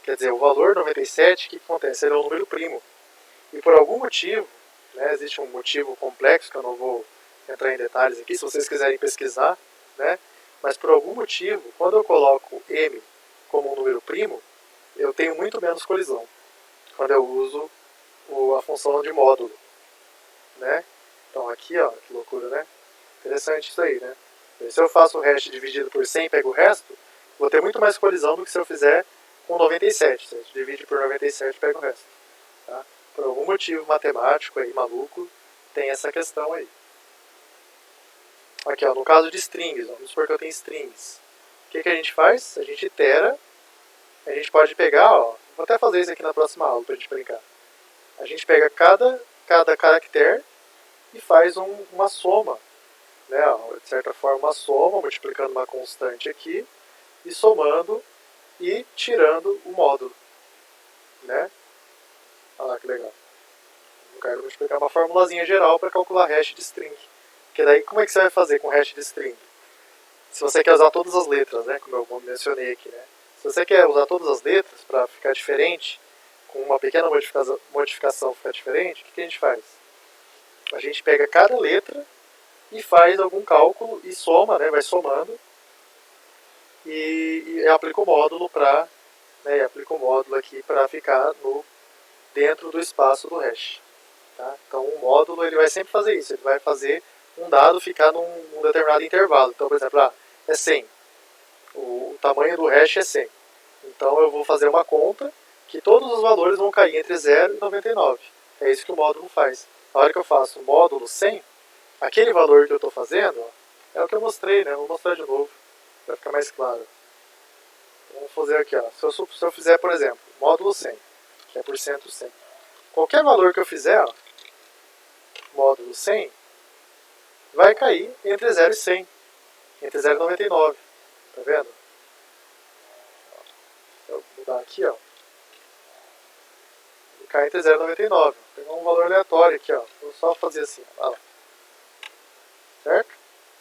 Quer dizer, o valor 97, o que acontece? Ele é um número primo. E por algum motivo, né, existe um motivo complexo que eu não vou entrar em detalhes aqui, se vocês quiserem pesquisar, né? Mas por algum motivo, quando eu coloco m como um número primo, eu tenho muito menos colisão quando eu uso a função de módulo, né? Então aqui, ó, que loucura, né? Interessante isso aí, né? Se eu faço o hash dividido por 100 e pego o resto, vou ter muito mais colisão do que se eu fizer com 97. Se a gente divide por 97 e pega o resto. Tá? Por algum motivo matemático aí, maluco, tem essa questão aí. Aqui, ó, no caso de strings, ó, vamos supor que eu tenho strings. O que a gente faz? A gente itera. A gente pode pegar, ó, vou até fazer isso aqui na próxima aula pra gente brincar. A gente pega cada caractere e faz uma soma, né, ó, de certa forma uma soma, multiplicando uma constante aqui, e somando e tirando o módulo, né? Olha lá que legal. Eu quero multiplicar uma formulazinha geral para calcular hash de string. Porque daí, como é que você vai fazer com hash de string? Se você quer usar todas as letras, né, como eu mencionei aqui, né? Se você quer usar todas as letras para ficar diferente, com uma pequena modificação ficar diferente, o que a gente faz? A gente pega cada letra e faz algum cálculo e soma, né, vai somando, e aplica o módulo para, né, aplica o módulo aqui para ficar dentro do espaço do hash. Tá? Então o módulo ele vai sempre fazer isso, ele vai fazer um dado ficar num determinado intervalo. Então, por exemplo, é 100. O tamanho do hash é 100. Então eu vou fazer uma conta que todos os valores vão cair entre 0 e 99. É isso que o módulo faz. Na hora que eu faço o módulo 100, aquele valor que eu estou fazendo, ó, é o que eu mostrei, né? Vou mostrar de novo, para ficar mais claro. Vamos fazer aqui, ó. Se eu fizer, por exemplo, módulo 100, que é por cento 100. Qualquer valor que eu fizer, ó, módulo 100, vai cair entre 0 e 100, entre 0 e 99. Tá vendo? Se eu mudar aqui, ó, cai entre 0 e 99. Vou pegar um valor aleatório aqui, ó. Vou só fazer assim, ó. Certo?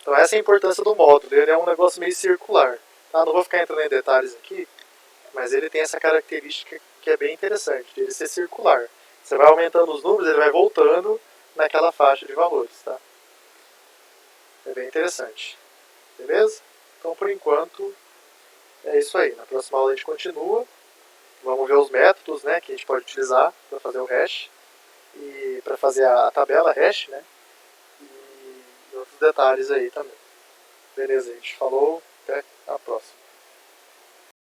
Então essa é a importância do módulo. Ele é um negócio meio circular. Tá? Não vou ficar entrando em detalhes aqui, mas ele tem essa característica que é bem interessante, de ele ser circular. Você vai aumentando os números, ele vai voltando naquela faixa de valores. Tá? É bem interessante. Beleza? Então, por enquanto, é isso aí. Na próxima aula a gente continua. Vamos ver os métodos, né, que a gente pode utilizar para fazer o hash e para fazer a tabela hash, né, e outros detalhes aí também. Beleza, gente? Falou, até a próxima.